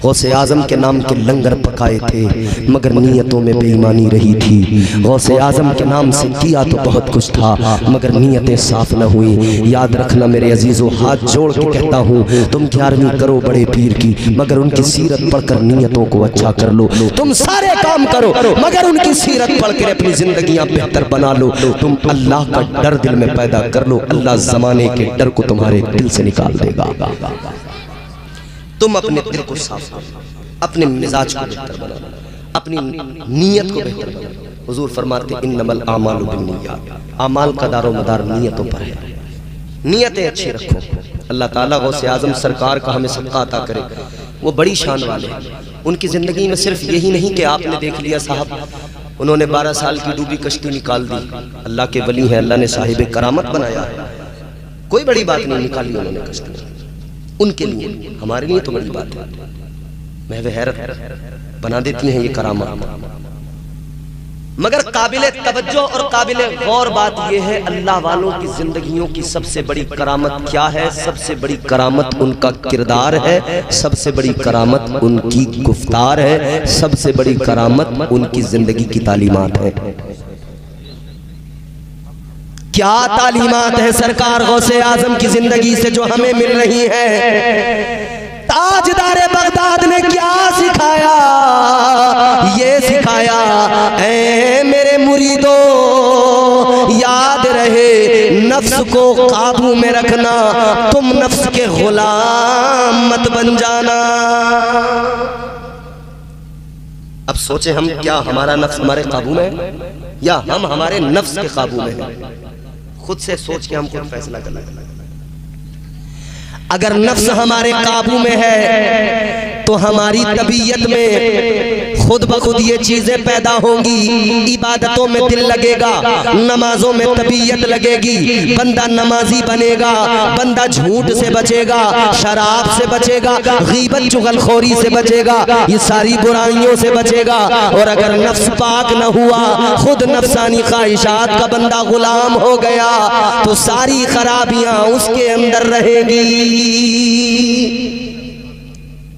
गौसे आजम के नाम के लंगर पकाए थे मगर नीयतों में बेईमानी रही थी, गौसे आजम के नाम से किया तो बहुत कुछ था मगर नीयतें साफ न हुई। याद रखना मेरे अजीजों, हाथ जोड़ के कहता हूँ, तुम 11वीं करो बड़े पीर की मगर उनकी सीरत पढ़कर नीयतों को अच्छा कर लो। तुम सारे काम करो मगर उनकी सीरत पढ़कर अपनी जिंदगियां बेहतर बना लो। तुम अल्लाह का डर दिल में पैदा कर लो, अल्लाह जमाने के डर को तुम्हारे दिल से निकाल देगा। तुम अपने दिल को साफ करो, अपने मिजाज को बेहतर बनाओ, अपनी नीयत को बेहतर बनाओ। हुजूर फरमाते इन्नमल आमालु बिन्नियात, आमाल का दारो मदार नीयतों पर है, नीयतें अच्छी रखो। अल्लाह ताला गौसे आजम सरकार का हमें सबका अता करे, वो बड़ी शान वाले हैं। उनकी जिंदगी में सिर्फ यही नहीं कि आपने देख लिया साहब उन्होंने 12 साल की डूबी कश्ती निकाल दी, अल्लाह के वली हैं, अल्लाह ने साहिब करामत बनाया है, कोई बड़ी बात नहीं निकाली उन्होंने कश्ती, उनके लिए, हमारे लिए तो बड़ी बात है। महवे हैरत बना देती हैं ये करामत। मगर काबिले तवज्जो और काबिले गौर बात यह है, अल्लाह वालों की जिंदगियों की सबसे बड़ी करामत क्या है? सबसे बड़ी करामत उनका किरदार है, सबसे बड़ी करामत उनकी गुफ्तार है, सबसे बड़ी करामत उनकी जिंदगी की तालीमात है। क्या तालीमात है सरकार गौसे आजम की जिंदगी से जो हमें मिल रही है? ताजदारे बगदाद ने क्या सिखाया? ये सिखाया, ऐ मेरे मुरीदो याद रहे नफ्स को काबू में रखना, तुम नफ्स के गुलाम मत बन जाना। अब सोचे हम, क्या हमारा नफ्स हमारे काबू में है या हम हमारे नफ्स के काबू में हैं? खुद से सोच के हम खुद फैसला कर लें। अगर नफ्स हमारे काबू में है तो हमारी तबीयत में खुद ब खुद ये चीजें पैदा होंगी। इबादतों में दिल लगेगा, नमाजों में तबीयत लगेगी, बंदा नमाजी बनेगा, बंदा झूठ से बचेगा, शराब से बचेगा, गीबत चुगलखोरी से बचेगा, ये सारी बुराइयों से बचेगा। और अगर नफ्स पाक न हुआ, खुद नफसानी ख्वाहिशात का बंदा गुलाम हो गया, तो सारी खराबियां उसके अंदर रहेगी।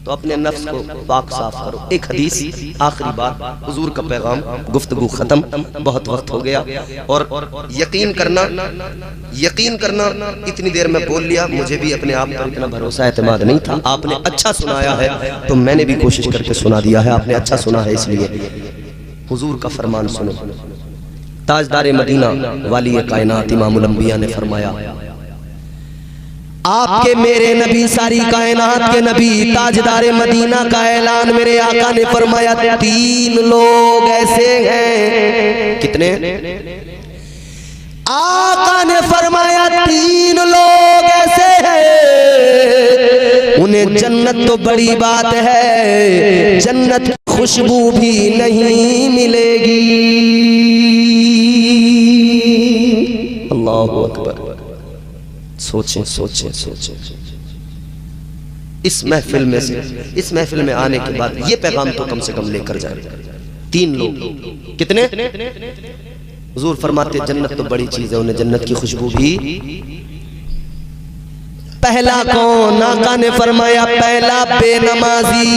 तो अपने नफ्स को पाक साफ करो। एक हदीस, आखिरी बात, हुजूर का पैगाम, गुफ्तगू खत्म, बहुत वक्त हो गया। और यकीन करना इतनी देर में बोल लिया, मुझे भी अपने आप पर इतना भरोसा एतमाद नहीं था। आपने अच्छा सुनाया है तो मैंने भी कोशिश करके सुना दिया है। आपने अच्छा सुना है इसलिए हुजूर का फरमान सुनो। ताजदारे मदीना वाली कायनात इमामुल अंबिया ने फरमाया, आपके मेरे नबी, सारी कायनात के नबी, ताजदारे मदीना का ऐलान मेरे आका ने फरमाया, 3 लोग ऐसे हैं। कितने? आका ने फरमाया 3 लोग ऐसे हैं, उन्हें जन्नत तो बड़ी बात है, जन्नत की खुशबू भी नहीं मिलेगी। अल्लाहु अकबर। सोचें। इस महफिल में से, इस महफिल में आने के बाद ये पैगाम तो कम से कम लेकर जाए। 3 लोग। कितने? हुजूर फरमाते जन्नत तो बड़ी चीज है, उन्हें जन्नत की खुशबू भी। पहला कौन? आका ने फरमाया पहला बेनमाजी,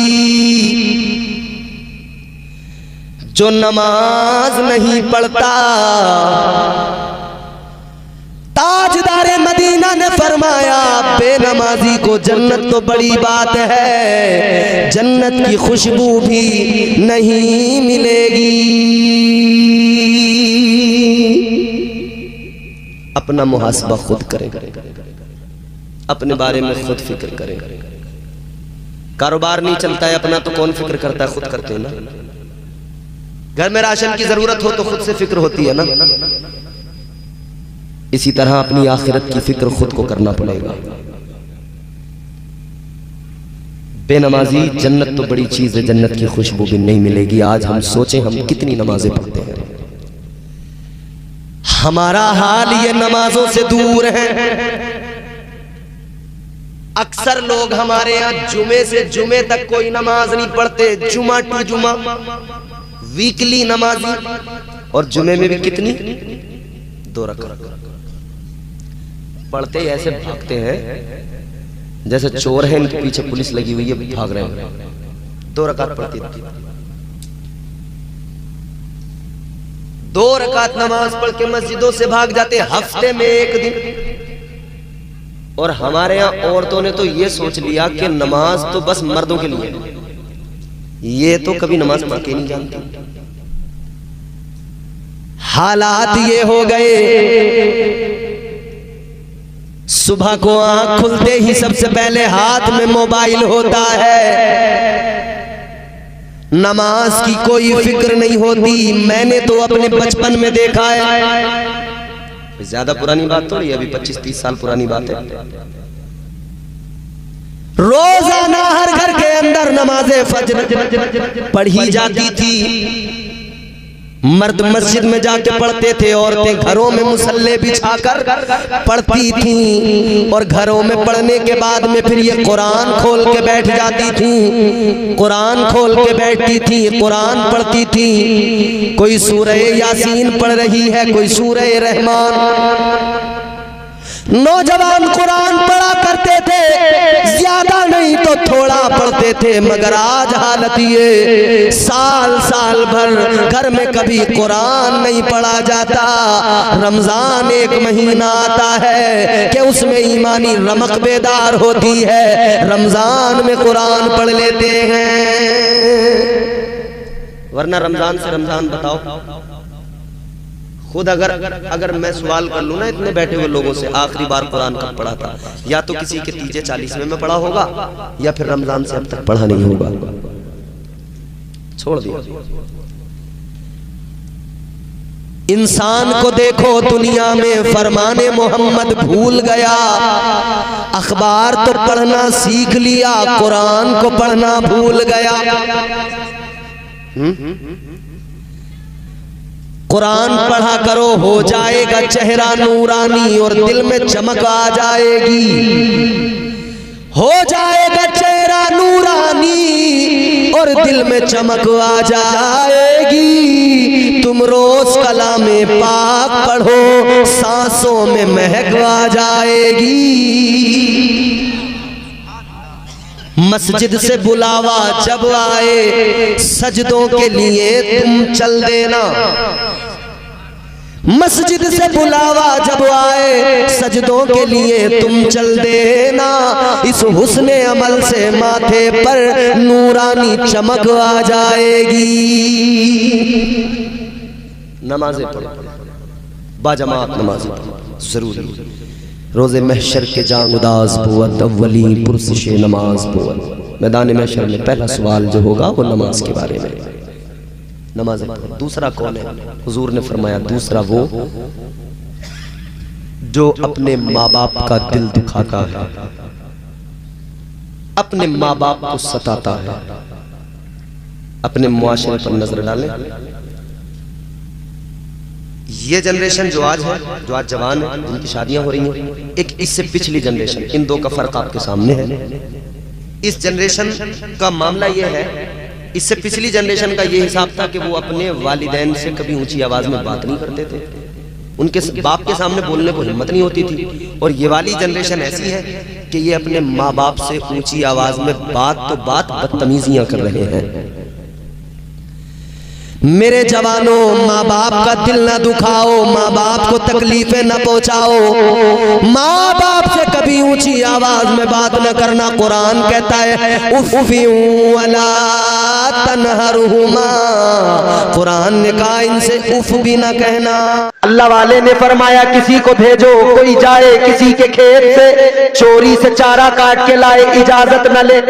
जो नमाज नहीं पढ़ता। ताजदारे मदीना ने फरमाया बेनमाजी को जन्नत तो बड़ी बात है, जन्नत की खुशबू भी नहीं मिलेगी। अपना मुहासबा खुद करें, अपने बारे में खुद फिक्र करें। कारोबार नहीं चलता है अपना तो कौन फिक्र करता है? खुद करते हैं ना। घर में राशन की जरूरत हो तो खुद से फिक्र होती है ना। इसी तरह अपनी आखिरत की फिक्र खुद को करना पड़ेगा। बेनमाजी, जन्नत तो बड़ी चीज है, जन्नत की खुशबू भी नहीं मिलेगी। आज हम सोचें हम कितनी नमाजें पढ़ते हैं, हमारा हाल ये नमाजों से दूर है। अक्सर लोग हमारे यहाँ जुमे से जुमे तक कोई नमाज नहीं पढ़ते, जुमा टू जुमा वीकली नमाजी, और जुमे में भी कितनी? 2 रकात पढ़ते ऐसे भागते हैं जैसे चोर हैं, इनके पीछे पुलिस लगी हुई है, भाग रहे हैं। 2 रकात पढ़ती थी। 2 रकात नमाज पढ़ के मस्जिदों से भाग जाते हफ्ते में 1 दिन। और हमारे यहाँ औरतों ने तो ये सोच लिया कि नमाज तो बस मर्दों के लिए, ये तो कभी नमाज पढ़ के नहीं जानती। हालात ये हो गए, सुबह को आंख खुलते ही सबसे पहले हाथ में मोबाइल होता है, नमाज की कोई फिक्र नहीं होती। मैंने तो अपने बचपन में देखा है, ज्यादा पुरानी बात थोड़ी, अभी 25-30 साल पुरानी बात है। रोजाना हर घर के अंदर नमाज़े फज्र पढ़ी जाती थी। मर्द मस्जिद में जाके पढ़ते थे, औरतें घरों में मुसल्ले बिछाकर पढ़ती थीं, और घरों में पढ़ने के बाद में फिर ये कुरान खोल के बैठ जाती थीं, कुरान खोल के बैठती थीं, कुरान पढ़ती थीं। कोई सूरह यासीन पढ़ रही है, कोई सूरह रहमान। नौजवान कुरान पढ़ा करते थे, ज्यादा नहीं तो थोड़ा पढ़ते थे, मगर आज हालत ये साल साल भर घर में कभी कुरान नहीं पढ़ा जाता। रमजान एक महीना आता है कि उसमें ईमानी रमक बेदार होती है, रमजान में कुरान पढ़ लेते हैं। वरना रमजान से रमजान बताओ, खुद अगर मैं सवाल कर लूं ना इतने बैठे हुए लोगों से, आखिरी बार कुरान कब पढ़ा था, या तो किसी के तीजे 40वें में पढ़ा होगा, या फिर रमजान से अब तक पढ़ा नहीं होगा, छोड़ दिया। इंसान को देखो दुनिया में फरमाने मोहम्मद भूल गया, अखबार तो पढ़ना सीख लिया, कुरान को पढ़ना भूल गया। कुरान पढ़ा करो, हो जाएगा चेहरा नूरानी और दिल में चमक आ जाएगी, हो जाएगा चेहरा नूरानी और दिल में चमक आ जाएगी। तुम रोज कलामे पाक पढ़ो, सांसों में महक आ जाएगी। मस्जिद से बुलावा जब आए, सजदों के लिए तुम चल देना। मस्जिद से बुलावा जब आए, सजदों के लिए तुम चल देना। इस हुस्ने अमल से माथे पर नूरानी चमक आ जाएगी। नमाज़ें पढ़ो, बाजमात नमाज़ें पढ़ो, जरूरी। रोज़े महशर के जान उदास बुवत, अव्वली पुरसिश नमाज बुवत। मैदान महशर में पहला सवाल जो होगा वो नमाज के बारे में, नमाज। दूसरा कौन है? हुजूर ने फरमाया दूसरा वो जो अपने माँ बाप का दिल दुखाता है, अपने माँ बाप को सताता है। अपने मुआशरे पर नजर डालें, ये जनरेशन जो आज है, जो आज जवान है, जिनकी शादियां हो रही हैं, एक इससे पिछली जनरेशन, इन दो का फर्क आपके सामने है। इस जनरेशन का मामला ये है, इससे पिछली जनरेशन का ये हिसाब था कि वो अपने वालिदैन से कभी ऊंची आवाज में बात नहीं करते थे, उनके बाप के सामने बोलने को हिम्मत नहीं होती थी। और ये वाली जनरेशन ऐसी है कि ये अपने माँ बाप से ऊंची आवाज में बात तो बात बदतमीजियां कर रहे हैं। मेरे जवानों, माँ बाप का दिल ना दुखाओ, माँ बाप को तकलीफें न पहुंचाओ, माँ बाप से कभी ऊंची आवाज में बात न करना। कुरान कहता है उफ़्फ़िन वला तनहरुहुमा, कुरान ने कहा इनसे उफ भी न कहना। अल्लाह वाले ने फरमाया किसी को भेजो, कोई जाए किसी के खेत से चोरी से चारा काट के लाए, इजाजत न ले।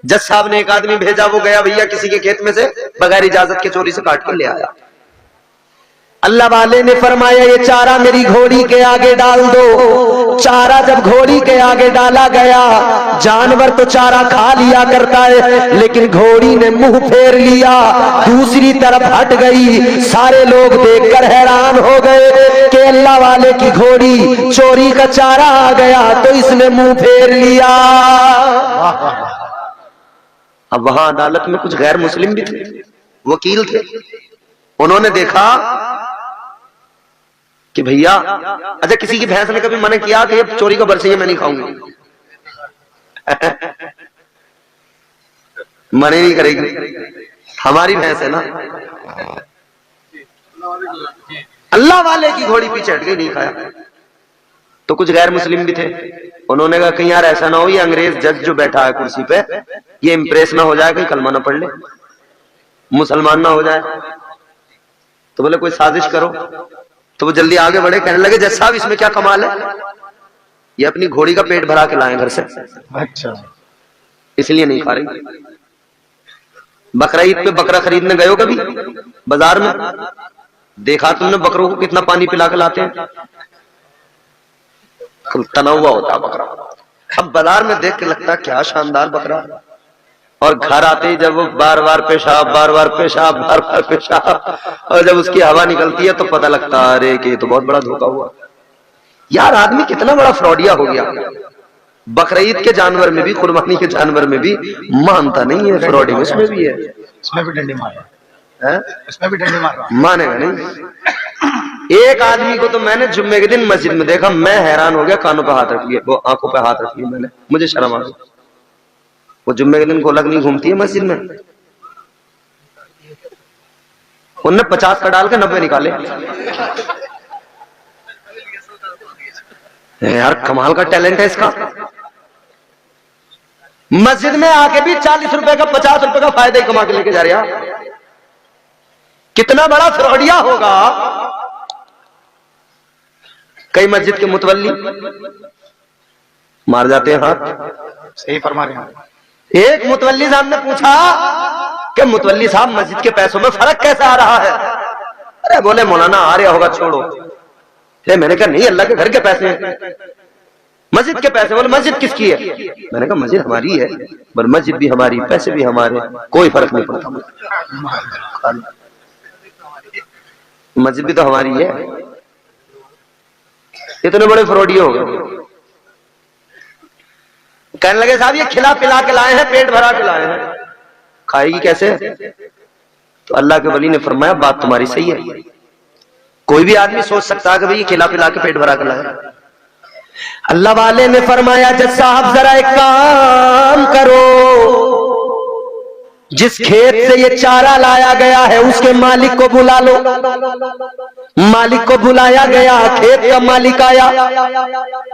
जज साहब ने एक आदमी भेजा, वो गया भैया किसी के खेत में से बगैर इजाजत के चोरी से काट के ले आया। अल्लाह वाले ने फरमाया ये चारा मेरी घोड़ी के आगे डाल दो। चारा जब घोड़ी के आगे डाला गया, जानवर तो चारा खा लिया करता है, लेकिन घोड़ी ने मुंह फेर लिया, दूसरी तरफ हट गई। सारे लोग देखकर हैरान हो गए कि अल्लाह वाले की घोड़ी चोरी का चारा आ गया तो इसने मुंह फेर लिया। अब वहां अदालत में कुछ गैर मुस्लिम भी थे, वकील थे। उन्होंने देखा कि भैया, अच्छा किसी की भैंस ने कभी मना किया कि चोरी का बरसैया मैं नहीं खाऊंगी? मने नहीं करेगी, हमारी भैंस है ना। अल्लाह वाले की घोड़ी पीछे हट गई, नहीं खाया। तो कुछ गैर मुस्लिम भी थे, उन्होंने कहा कहीं यार ऐसा ना हो ये अंग्रेज जज जो बैठा है कुर्सी पे, ये इंप्रेस ना हो जाए, कहीं कलमा ना पढ़ ले, मुसलमान ना हो जाए। तो बोले कोई साजिश करो। तो वो जल्दी आगे बढ़े, कहने लगे जज साहब इसमें क्या कमाल है, ये अपनी घोड़ी का पेट भरा के लाए घर से, अच्छा इसलिए नहीं खा रही। बकरा ईद पे बकरा खरीदने गए हो कभी बाजार में? देखा तुमने बकरों को कितना पानी पिला के लाते हैं, तना हुआ होता है बकरा। अब बाजार में देख के लगता है क्या शानदार बकरा, और घर आते ही जब वो बार बार पेशाब, बार बार पेशाब, बार बार पेशाब, और जब उसकी हवा निकलती है तो पता लगता है अरे कि ये तो बहुत बड़ा धोखा हुआ। यार आदमी कितना बड़ा फ्रॉडिया हो गया। बकरीद के जानवर में भी, कुर्बानी के जानवर में भी मानता नहीं है, फ्रॉडी उसमें भी है। इसमें भी डंडी मार है? इसमें भी डंडी मार मानेगा नहीं। एक आदमी को तो मैंने जुम्मे के दिन मस्जिद में देखा, मैं हैरान हो गया। कानों पे हाथ रख लिया, वो आंखों पे हाथ रख लिया मैंने, मुझे शर्म आ गई। वो जुम्मे के दिन गोलक नहीं घूमती है मस्जिद में, उनने 50 का डाल के 90 निकाले। यार कमाल का टैलेंट है इसका। मस्जिद में आके भी 40 रुपए का 50 रुपए का फायदा ही कमा के लेके जा रहा। कितना बड़ा फ्रॉडिया होगा। कई मस्जिद के मुतवल्ली मार जाते हैं हाथ। सही फरमा रहे हैं। एक मुतवल्ली साहब ने पूछा कि मुतवल्ली साहब मस्जिद के पैसों में फर्क कैसे आ रहा है? अरे बोले मौलाना आ रहा होगा, छोड़ो। मैंने कहा नहीं, अल्लाह के घर के पैसे हैं, मस्जिद के पैसे। बोले मस्जिद किसकी है? मैंने कहा मस्जिद हमारी है, पर मस्जिद भी हमारी, पैसे भी हमारे, कोई फर्क नहीं पड़ता। मस्जिद भी तो हमारी है। इतने बड़े फ्रॉडी हो गए। कहने लगे साहब ये खिला पिला के लाए हैं, पेट भरा के लाए हैं, खाएगी कैसे? तो अल्लाह के वली ने फरमाया बात तुम्हारी सही है। कोई भी आदमी सोच सकता है कि भाई ये खिला पिला के पेट भरा के लाए। अल्लाह वाले ने फरमाया जज साहब जरा एक काम करो, जिस खेत से ये चारा लाया गया है उसके मालिक को बुला लो। मालिक को बुलाया गया, खेत का मालिक आया।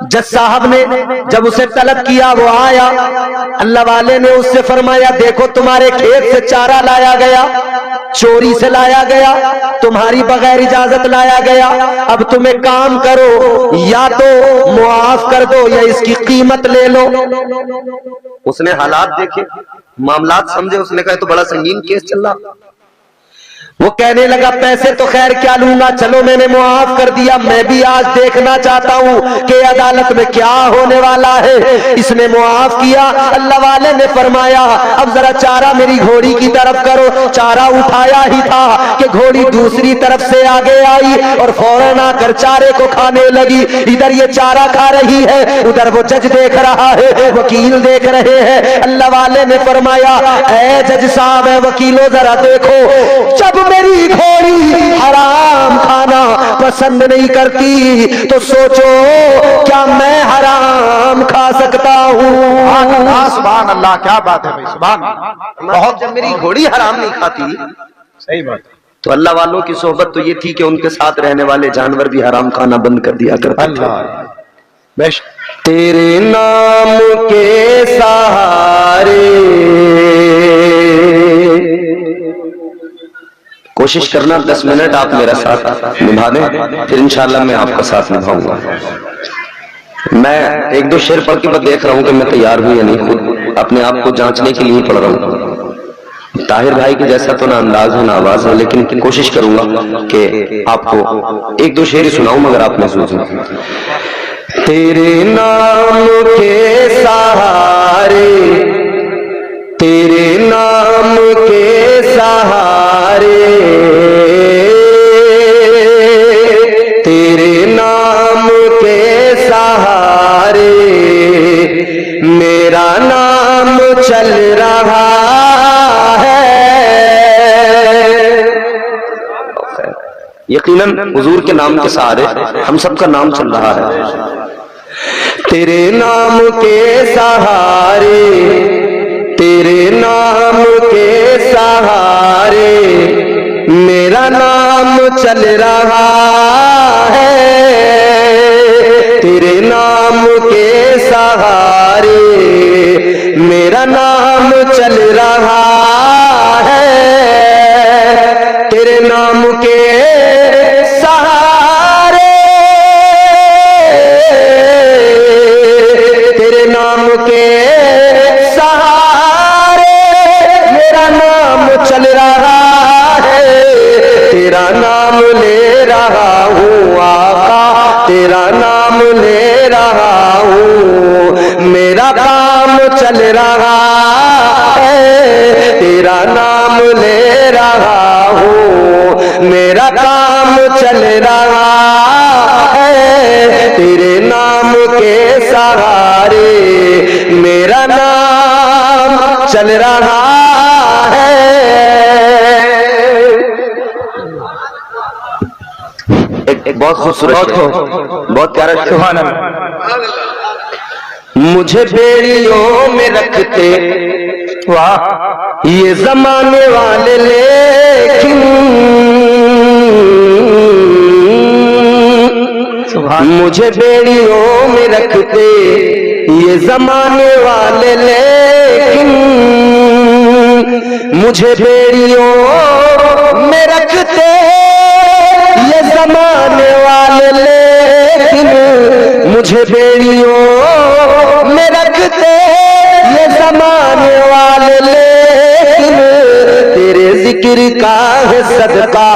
जज साहब ने जब उसे तलब किया वो आया। अल्लाह वाले ने उससे फरमाया देखो तुम्हारे खेत से चारा लाया गया, चोरी से लाया गया, तुम्हारी बगैर इजाजत लाया गया। अब तुम एक काम करो, या तो मुआफ कर दो या इसकी कीमत ले लो। उसने हालात देखे, मामलात समझे, उसने कहा तो बड़ा संगीन केस चल रहा। वो कहने लगा पैसे तो खैर क्या लूंगा, चलो मैंने मुआफ कर दिया, मैं भी आज देखना चाहता हूं कि अदालत में क्या होने वाला है। इसने मुआफ किया। अल्लाह वाले ने फरमाया अब जरा चारा मेरी घोड़ी की तरफ करो। चारा उठाया ही था कि घोड़ी दूसरी तरफ से आगे आई और फौरन आकर चारे को खाने लगी। इधर ये चारा खा रही है, उधर वो जज देख रहा है, वकील देख रहे हैं। अल्लाह वाले ने फरमाया ऐ जज साहब, है वकीलों जरा देखो, जब मेरी घोड़ी हराम खाना पसंद नहीं करती तो सोचो क्या मैं हराम खा सकता हूँ? सुभान अल्लाह, क्या बात है भाई, सुभान। बहुत जब मेरी घोड़ी हराम नहीं खाती, सही बात। तो अल्लाह वालों की सोहबत तो ये थी कि उनके साथ रहने वाले जानवर भी हराम खाना बंद कर दिया करते थे। तेरे नाम के सहारे कोशिश करना 10 मिनट आप मेरा साथ निभा दें, फिर इंशाल्लाह मैं आपका साथ निभाऊंगा। मैं एक दो शेर पढ़ के देख रहा हूं कि मैं तैयार हूं या नहीं, खुद अपने आप को जांचने के लिए पढ़ रहा हूं। ताहिर भाई के जैसा तो ना अंदाज है ना आवाज है, लेकिन कोशिश करूंगा कि आपको एक दो शेर सुनाऊं मगर आप महसूस हो। तेरे नाम के सहारे, तेरे नाम के सहारे, तेरे नाम के सहारे मेरा नाम चल रहा है। यकीनन हुजूर के नाम के सहारे हम सबका नाम चल रहा है। तेरे नाम के सहारे, तेरे नाम के सहारे मेरा नाम चल रहा है। तेरे नाम के सहारे मेरा नाम चल रहा है। तेरे नाम के सहारे, तेरे नाम के सहारे मेरा नाम चल रहा है। तेरा नाम ले रहा हूँ आका, तेरा नाम ले रहा हूँ, मेरा काम चल रहा है। मेरा काम चल रहा है तेरे नाम के सहारे, मेरा नाम चल रहा है। एक बहुत खूबसूरत, बहुत प्यारा सुभान अल्लाह। मुझे बेड़ियों में रखते वाह ये जमाने वाले, लेकिन मुझे बेड़ियों में रखते ये जमाने वाले, लेकिन मुझे बेड़ियों में रखते ये जमाने वाले, लेकिन मुझे बेड़ियों में रखते ये जमाने वाले, लेकिन तेरे जिक्र का है सदका,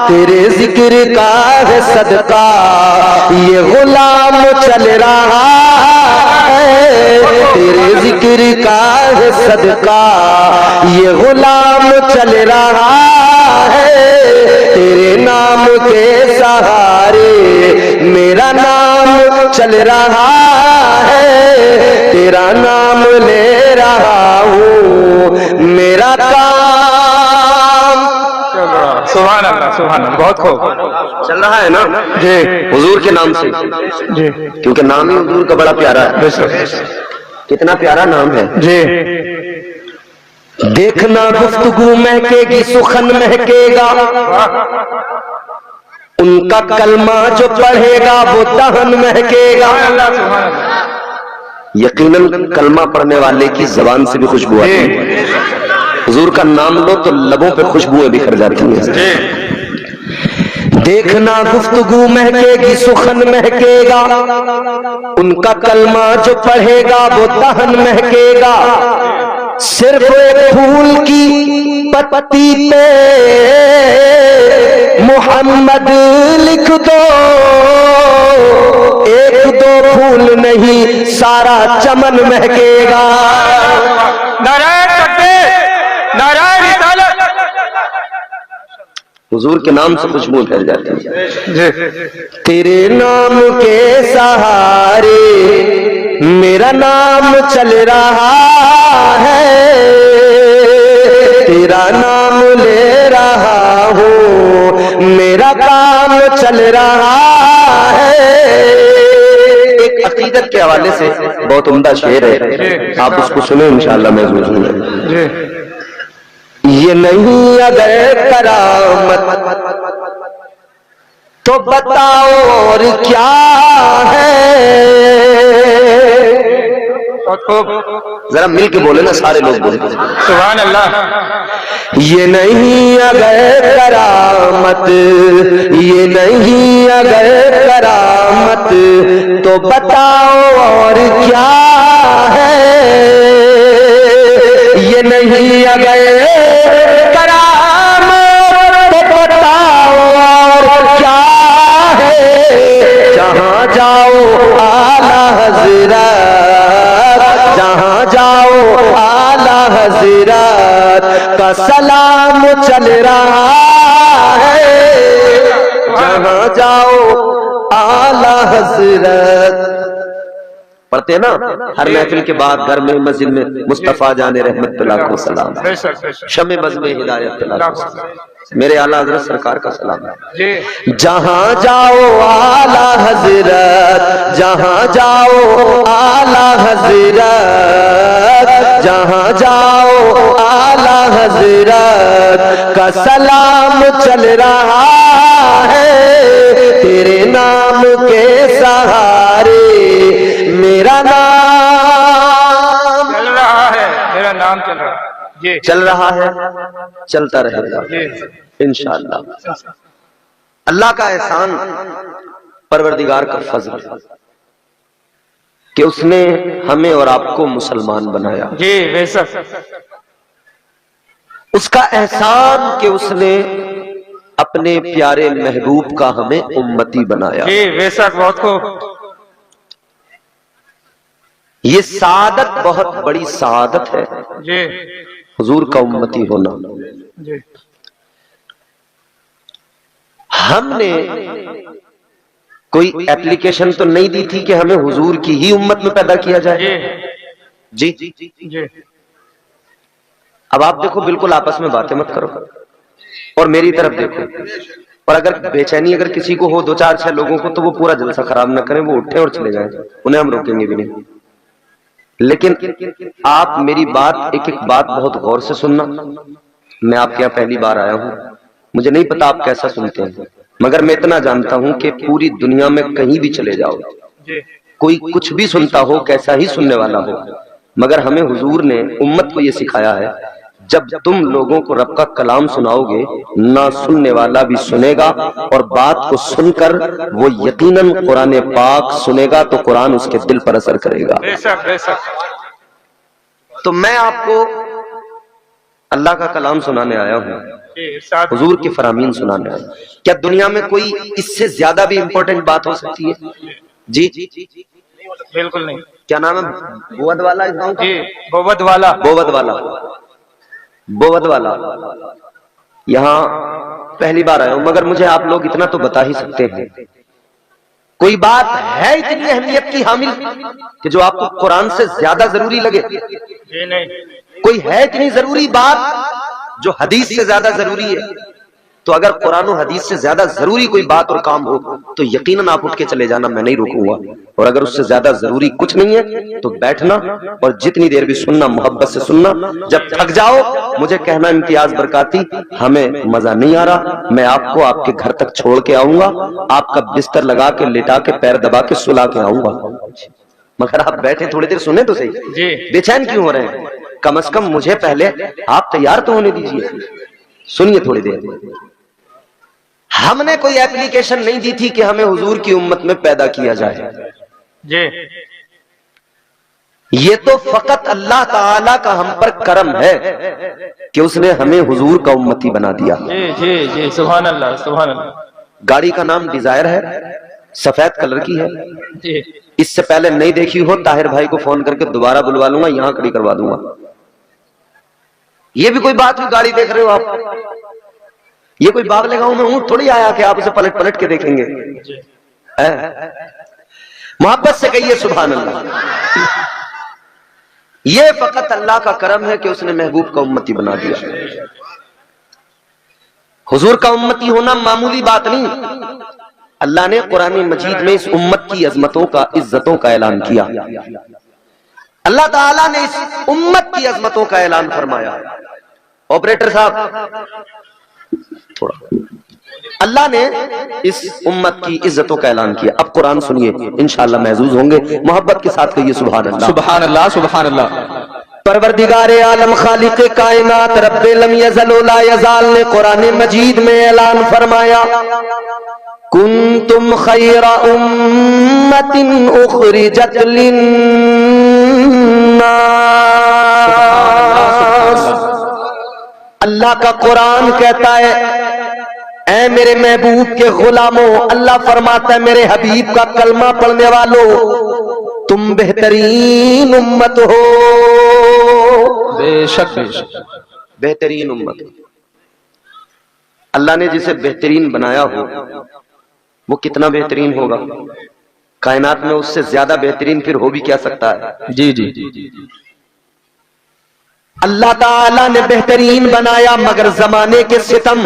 तेरे जिक्र का है सदका ये गुलाम चल रहा है, तेरे जिक्र का है सदका ये गुलाम चल रहा है, तेरे नाम के सहारे मेरा नाम चल रहा है, तेरा नाम ले रहा हूँ मेरा काम। सुभान अल्लाह, सुभान अल्लाह, बहुत खूब चल रहा है ना जी, हुजूर के नाम से जी, क्योंकि नाम ही हुजूर का बड़ा प्यारा है। कितना प्यारा नाम है जी। देखना गुफ्तगू महकेगी सुखन महकेगा, उनका कलमा जो पढ़ेगा वो दहन महकेगा। यकीनन कलमा पढ़ने वाले की जबान से भी खुशबू आती है। हुजूर का नाम लो तो लबों पे खुशबुएं बिखर जाती हैं। देखना गुफ्तगू महकेगी सुखन महकेगा, उनका कलमा जो पढ़ेगा वो दहन महकेगा। सिर्फ एक फूल की पत्ती पे मोहम्मद लिख दो, एक दो फूल नहीं सारा चमन महकेगा। नारायण तकबीर, नारायण रिसालत। हुजूर के नाम से खुशबू फैल जाती है। जी। तेरे नाम के सहारे मेरा नाम चल रहा है, तेरा नाम ले रहा हूँ मेरा काम चल रहा है। एक अकीदत के हवाले से बहुत उम्दा शेर है, आप उसको सुने इंशाअल्लाह महसूस होंगे। ये नहीं अगर करामत तो बताओ और क्या है। जरा मिल के बोले ना, सारे लोग बोले सुभान अल्लाह। ये नहीं अगर करामत, ये नहीं अगर करामत तो बताओ और क्या है। ये नहीं अगर करामत तो बताओ और क्या है। जहां जाओ आला हजरत, जहां जाओ आला हजरत का सलाम चल रहा है। जहां जाओ आला हजरत पढ़ते हैं ना हर महफिल के बाद घर में मस्जिद में, मुस्तफा जाने रहमत पे लाखों सलाम, शमे बज़ में हिदायत पे लाखों सलाम, मेरे आला हजरत सरकार का सलाम है। जहां जाओ आला हजरत, जहां जाओ आला हजरत, जहां जाओ आला हजरत का सलाम चल रहा है। तेरे नाम के सहारे मेरा नाम चल रहा है, मेरा नाम चल रहा है जी, चल रहा है, चलता रहेगा इंशाअल्लाह। अल्लाह का एहसान, परवरदिगार का फजल कि उसने हमें और आपको मुसलमान बनाया। जी बेशक। उसका एहसान कि उसने अपने प्यारे महबूब का हमें उम्मती बनाया। जी बेशक, बहुत खूब। ये सादत बहुत बड़ी सादत है जी हुजूर का उम्मती होना। जी। हमने कोई एप्लीकेशन तो नहीं दी थी कि हमें हुजूर की ही उम्मत में पैदा किया जाए। जी जी अब आप देखो, बिल्कुल आपस में बातें मत करो और मेरी तरफ देखो। और अगर बेचैनी अगर किसी को हो, 2-4-6 लोगों को, तो वो पूरा जलसा खराब ना करें, वो उठे और चले जाएं, उन्हें हम रोकेंगे भी नहीं। लेकिन आप मेरी बात, एक एक बात बहुत गौर से सुनना। मैं आपके यहाँ पहली बार आया हूं, मुझे नहीं पता आप कैसा सुनते हैं, मगर मैं इतना जानता हूं कि पूरी दुनिया में कहीं भी चले जाओ, कोई कुछ भी सुनता हो, कैसा ही सुनने वाला हो, मगर हमें हुजूर ने उम्मत को यह सिखाया है, जब तुम लोगों को रब का कलाम सुनाओगे, ना सुनने वाला भी सुनेगा, और बात को सुनकर वो यकीनन कुरान पाक सुनेगा तो कुरान उसके दिल पर असर करेगा। बेशक बेशक। तो मैं आपको अल्लाह का कलाम सुनाने आया हूँ, हुजूर की फरामीन सुनाने आया हूं। क्या दुनिया में कोई इससे ज्यादा भी इंपॉर्टेंट बात हो सकती है? जी बिल्कुल नहीं। क्या नाम है? बोवद वाला इस गांव का? बोवद वाला। बोवद वाला, बोवद वाला। यहाँ पहली बार आया हूं, मगर मुझे आप लोग इतना तो बता ही सकते हैं, कोई बात है इतनी अहमियत की हामिल कि जो आपको कुरान से ज्यादा जरूरी लगे? ये नहीं। कोई है इतनी जरूरी बात जो हदीस से ज्यादा जरूरी है? तो अगर कुरान और हदीस से ज्यादा जरूरी कोई बात और काम हो तो यकीनन आप उठ के चले जाना, मैं नहीं रोकूंगा। और अगर उससे ज्यादा जरूरी कुछ नहीं है तो बैठना और जितनी देर भी सुनना, मोहब्बत से सुनना। जब थक जाओ मुझे कहना, इम्तियाज बरकाती हमें मजा नहीं आ रहा, मैं आपको आपके घर तक छोड़ के आऊंगा, आपका बिस्तर लगा के, लिटा के, पैर दबा के सुला के आऊंगा। मगर आप बैठे थोड़ी देर सुने तो सही, बेचैन क्यों हो रहे हैं? कम से कम मुझे पहले आप तैयार तो होने दीजिए, सुनिए थोड़ी देर। हमने कोई एप्लीकेशन नहीं दी थी कि हमें हुजूर की उम्मत में पैदा किया जाए। जी ये तो फकत अल्लाह ताला का हम पर करम है कि उसने हमें हुजूर का उम्मती बना दिया। जी जी जी, सुभान अल्लाह सुभान अल्लाह। गाड़ी का नाम डिजायर है, सफेद कलर की है। जी इससे पहले नहीं देखी हो, ताहिर भाई को फोन करके दोबारा बुलवा लूंगा, यहां खड़ी करवा दूंगा। ये भी कोई बात हुई? गाड़ी देख रहे हो आप, ये कोई बाग लगाऊं में ऊंट थोड़ी आया कि आप उसे पलट पलट के देखेंगे। मोहब्बत से कहिए सुभान अल्लाह। ये फकत अल्लाह का करम है कि उसने महबूब का उम्मती बना दिया। हुजूर का उम्मती होना मामूली बात नहीं। अल्लाह ने कुरान मजीद में इस उम्मत की अजमतों का, इज्जतों का ऐलान किया। अल्लाह ताला ने इस उम्मत की अजमतों का ऐलान फरमाया। ऑपरेटर साहब थोड़ा, अल्लाह ने इस उम्मत की इज्जतों का ऐलान किया। अब कुरान सुनिए, इंशाअल्लाह महजूज होंगे। मोहब्बत के साथ कहिए सुभान अल्लाह सुभान अल्लाह सुभान अल्लाह। परवरदिगारे आलम खालिक कायनात रब्बे लम यज़ल व ला यज़ाल ने कुरान मजीद में ऐलान फरमाया, कुंतुम खैरा उम्मतिन उखरिजत लिन्नास। अल्लाह का कुरान कहता है, ऐ मेरे महबूब के गुलामों, अल्लाह फरमाता है मेरे हबीब का कलमा पढ़ने वालों, तुम बेहतरीन उम्मत हो। बेशक बेशक बेहतरीन उम्मत। अल्लाह ने जिसे बेहतरीन बनाया हो वो कितना बेहतरीन होगा? कायनात में उससे ज्यादा बेहतरीन फिर हो भी क्या सकता है? जी जी जी। अल्लाह ताला ने बेहतरीन बनाया, मगर जमाने के सितम,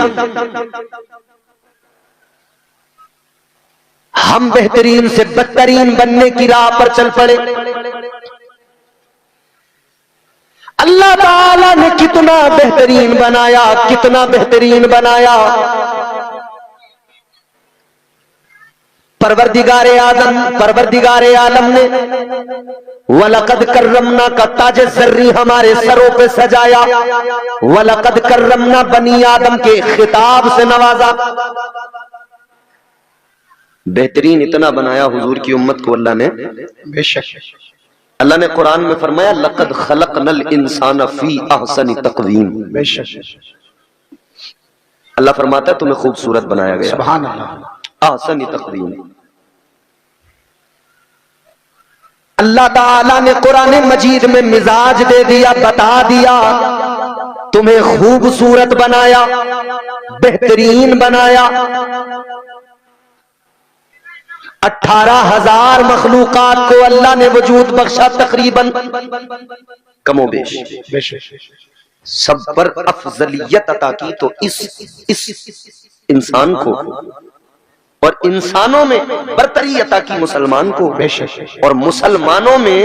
हम बेहतरीन से बदतरीन बनने की राह पर चल पड़े। अल्लाह ताला ने कितना बेहतरीन बनाया, कितना बेहतरीन बनाया। परवरदिगारे आलम ने वलकद कर्रमना का ताज जर्री हमारे सरों पे सजाया, वलकद कर्रमना बनी आदम के खिताब से नवाजा। बेहतरीन इतना बनाया हुजूर की उम्मत को अल्लाह ने। बेशक अल्लाह ने कुरान में फरमाया, लक़द खलक़नल इंसान फी अहसनि तक़वीम। बेशक अल्लाह फरमाता है तुम्हें खूबसूरत बनाया गया। सुभान अल्लाह। अहसनि तक़वीम। अल्लाह ताला ने कुरान मजीद में मिजाज दे दिया, बता दिया तुम्हें खूबसूरत बनाया। बेहतरीन बनाया। 18,000 मखलूकात को अल्लाह ने वजूद बख्शा, तकरीबन कमोबेश सब पर अफजलियत अता की। तो इस इंसान को और इंसानों में बरतरी अता की मुसलमान को, और मुसलमानों में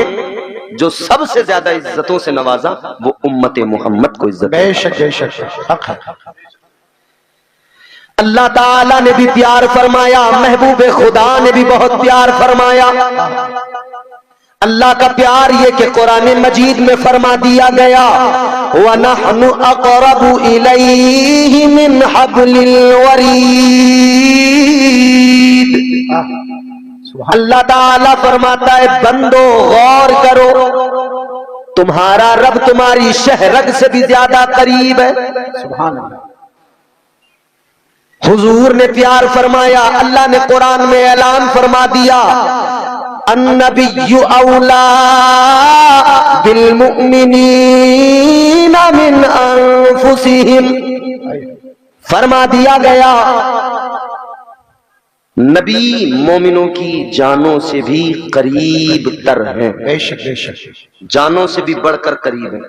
जो सबसे ज्यादा इज्जतों से नवाजा वो उम्मत मोहम्मद को इज्जत। बेशक अल्लाह ताला ने भी प्यार फरमाया, महबूब खुदा ने भी बहुत प्यार फरमाया। अल्लाह का प्यार ये कि कुरान मजीद में फरमा दिया गया, व नहनु अक़रबु इलैहि मिन हब्लिल वरीद। अल्लाह ताला फरमाता है, बंदो गौर करो, तुम्हारा रब तुम्हारी शहरग से भी ज्यादा करीब है। सुभान अल्लाह। हुजूर ने प्यार फरमाया, अल्लाह ने कुरान में ऐलान फरमा दिया, अन्नबिय्यु औला बिल मुमिनीना मिन अनफुसिहिम। फरमा दिया गया, नबी मोमिनों की जानों से भी करीब तर हैं। बेशक बेशक, जानों से भी बढ़कर करीब है।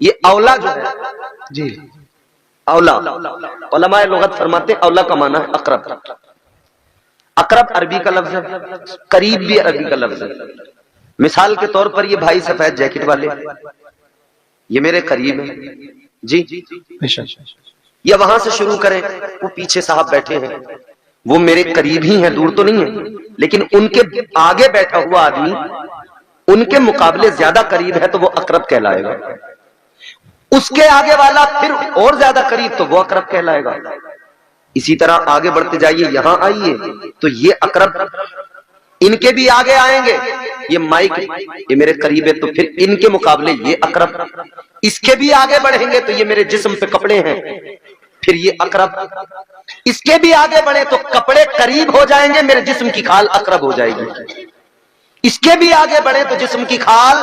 ये औला जो है जी, औला उलमाए लुगत फरमाते औला का माना है अकरब। अकरब अरबी का लफ्ज है, करीब भी अरबी का लफ्ज है। मिसाल के तौर पर ये भाई सफेद जैकेट वाले, ये मेरे करीब है जी। या वहां से शुरू करें, वो पीछे साहब बैठे हैं, वो मेरे करीब ही हैं, दूर तो नहीं है, लेकिन उनके आगे बैठा हुआ आदमी उनके मुकाबले ज्यादा करीब है तो वो अकरब कहलाएगा। उसके आगे वाला फिर और ज्यादा करीब तो वो अकरब कहलाएगा। इसी तरह आगे बढ़ते जाइए, यहां आइए तो ये अकरब, इनके भी आगे आएंगे, ये माइक ये मेरे करीब है तो फिर इनके मुकाबले ये अकरब। इसके भी आगे बढ़ेंगे तो ये मेरे जिस्म पे कपड़े हैं, फिर ये अकरब। इसके भी आगे बढ़े तो कपड़े करीब हो जाएंगे, मेरे जिस्म की खाल अकरब हो जाएगी। इसके भी आगे बढ़े तो जिस्म की खाल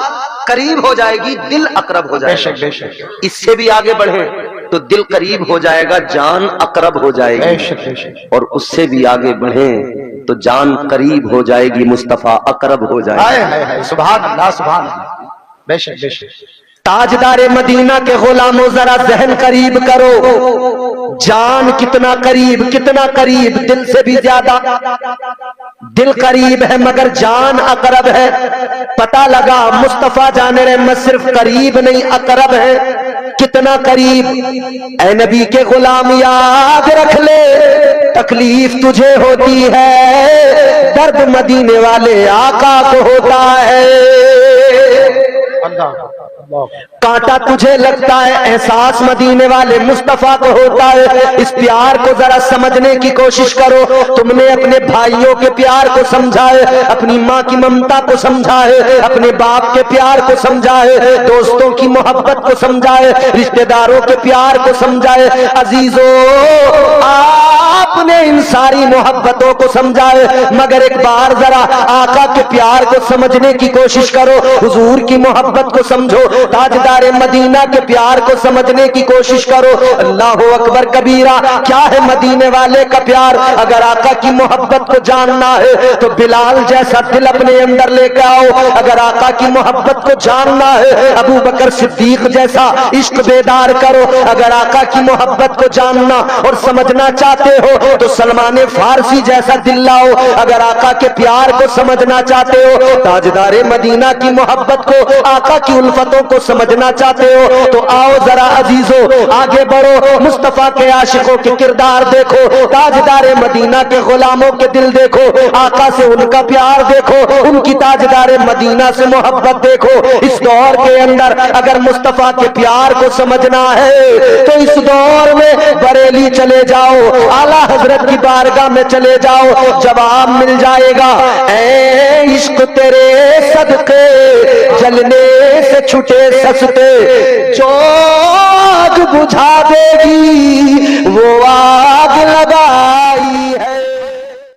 करीब हो जाएगी, दिल अकरब हो जाएगा। बेशक। इससे भी आगे बढ़े तो दिल करीब हो जाएगा, जान अकरब हो जाएगी। और उससे भी आगे बढ़े तो जान करीब हो जाएगी, मुस्तफा अकरब हो जाएगा। सुभान अल्लाह, सुभान अल्लाह। बेशक बेशक। ताजदारे मदीना के गुलामों, जरा जहन करीब करो, जान कितना करीब, कितना करीब, दिल से भी ज्यादा। दिल करीब है मगर जान अकरब है। पता लगा मुस्तफा जाने रहमत सिर्फ करीब नहीं अकरब है। कितना करीब। ऐ नबी के गुलाम याद रख ले, तकलीफ तुझे होती है, दर्द मदीने वाले आका को होता है। कांटा तुझे लगता है, एहसास मदीने वाले मुस्तफा को होता है। इस प्यार को जरा समझने की कोशिश करो। तुमने अपने भाइयों के प्यार को समझा है, अपनी माँ की ममता को समझा है, अपने बाप के प्यार को समझा है, दोस्तों की मोहब्बत को समझा है, रिश्तेदारों के प्यार को समझा है। अजीजों, आपने इन सारी मोहब्बतों को समझा है, मगर एक बार जरा आका के प्यार को समझने की कोशिश करो, हुजूर की मोहब्बत को समझो, ताजदारे मदीना के प्यार को समझने की कोशिश करो। अल्लाहु अकबर कबीरा। क्या है मदीने वाले का प्यार? अगर आका की मोहब्बत को जानना है तो बिलाल जैसा दिल अपने अंदर लेकर आओ। अगर आका की मोहब्बत को जानना है, अबू बकर सिद्दीक जैसा इश्क बेदार करो। अगर आका की मोहब्बत को जानना और समझना चाहते हो तो सलमान फारसी जैसा दिल लाओ। अगर आका के प्यार को समझना चाहते हो, ताजदारे मदीना की मोहब्बत को, आका की उल्फतों को समझना चाहते हो तो आओ जरा अजीजों आगे बढ़ो, मुस्तफा के आशिकों के किरदार देखो, ताजदारे मदीना के गुलामों के दिल देखो, आका से उनका प्यार देखो, उनकी ताजदारे मदीना से मोहब्बत देखो। इस दौर के अंदर अगर मुस्तफा के प्यार को समझना है तो इस दौर में बरेली चले जाओ, आला हजरत की बारगाह में चले जाओ, जवाब मिल जाएगा। ऐ इश्क तेरे सदके जलने से छूटे सस्ते, जो आग बुझा देगी वो आग लगा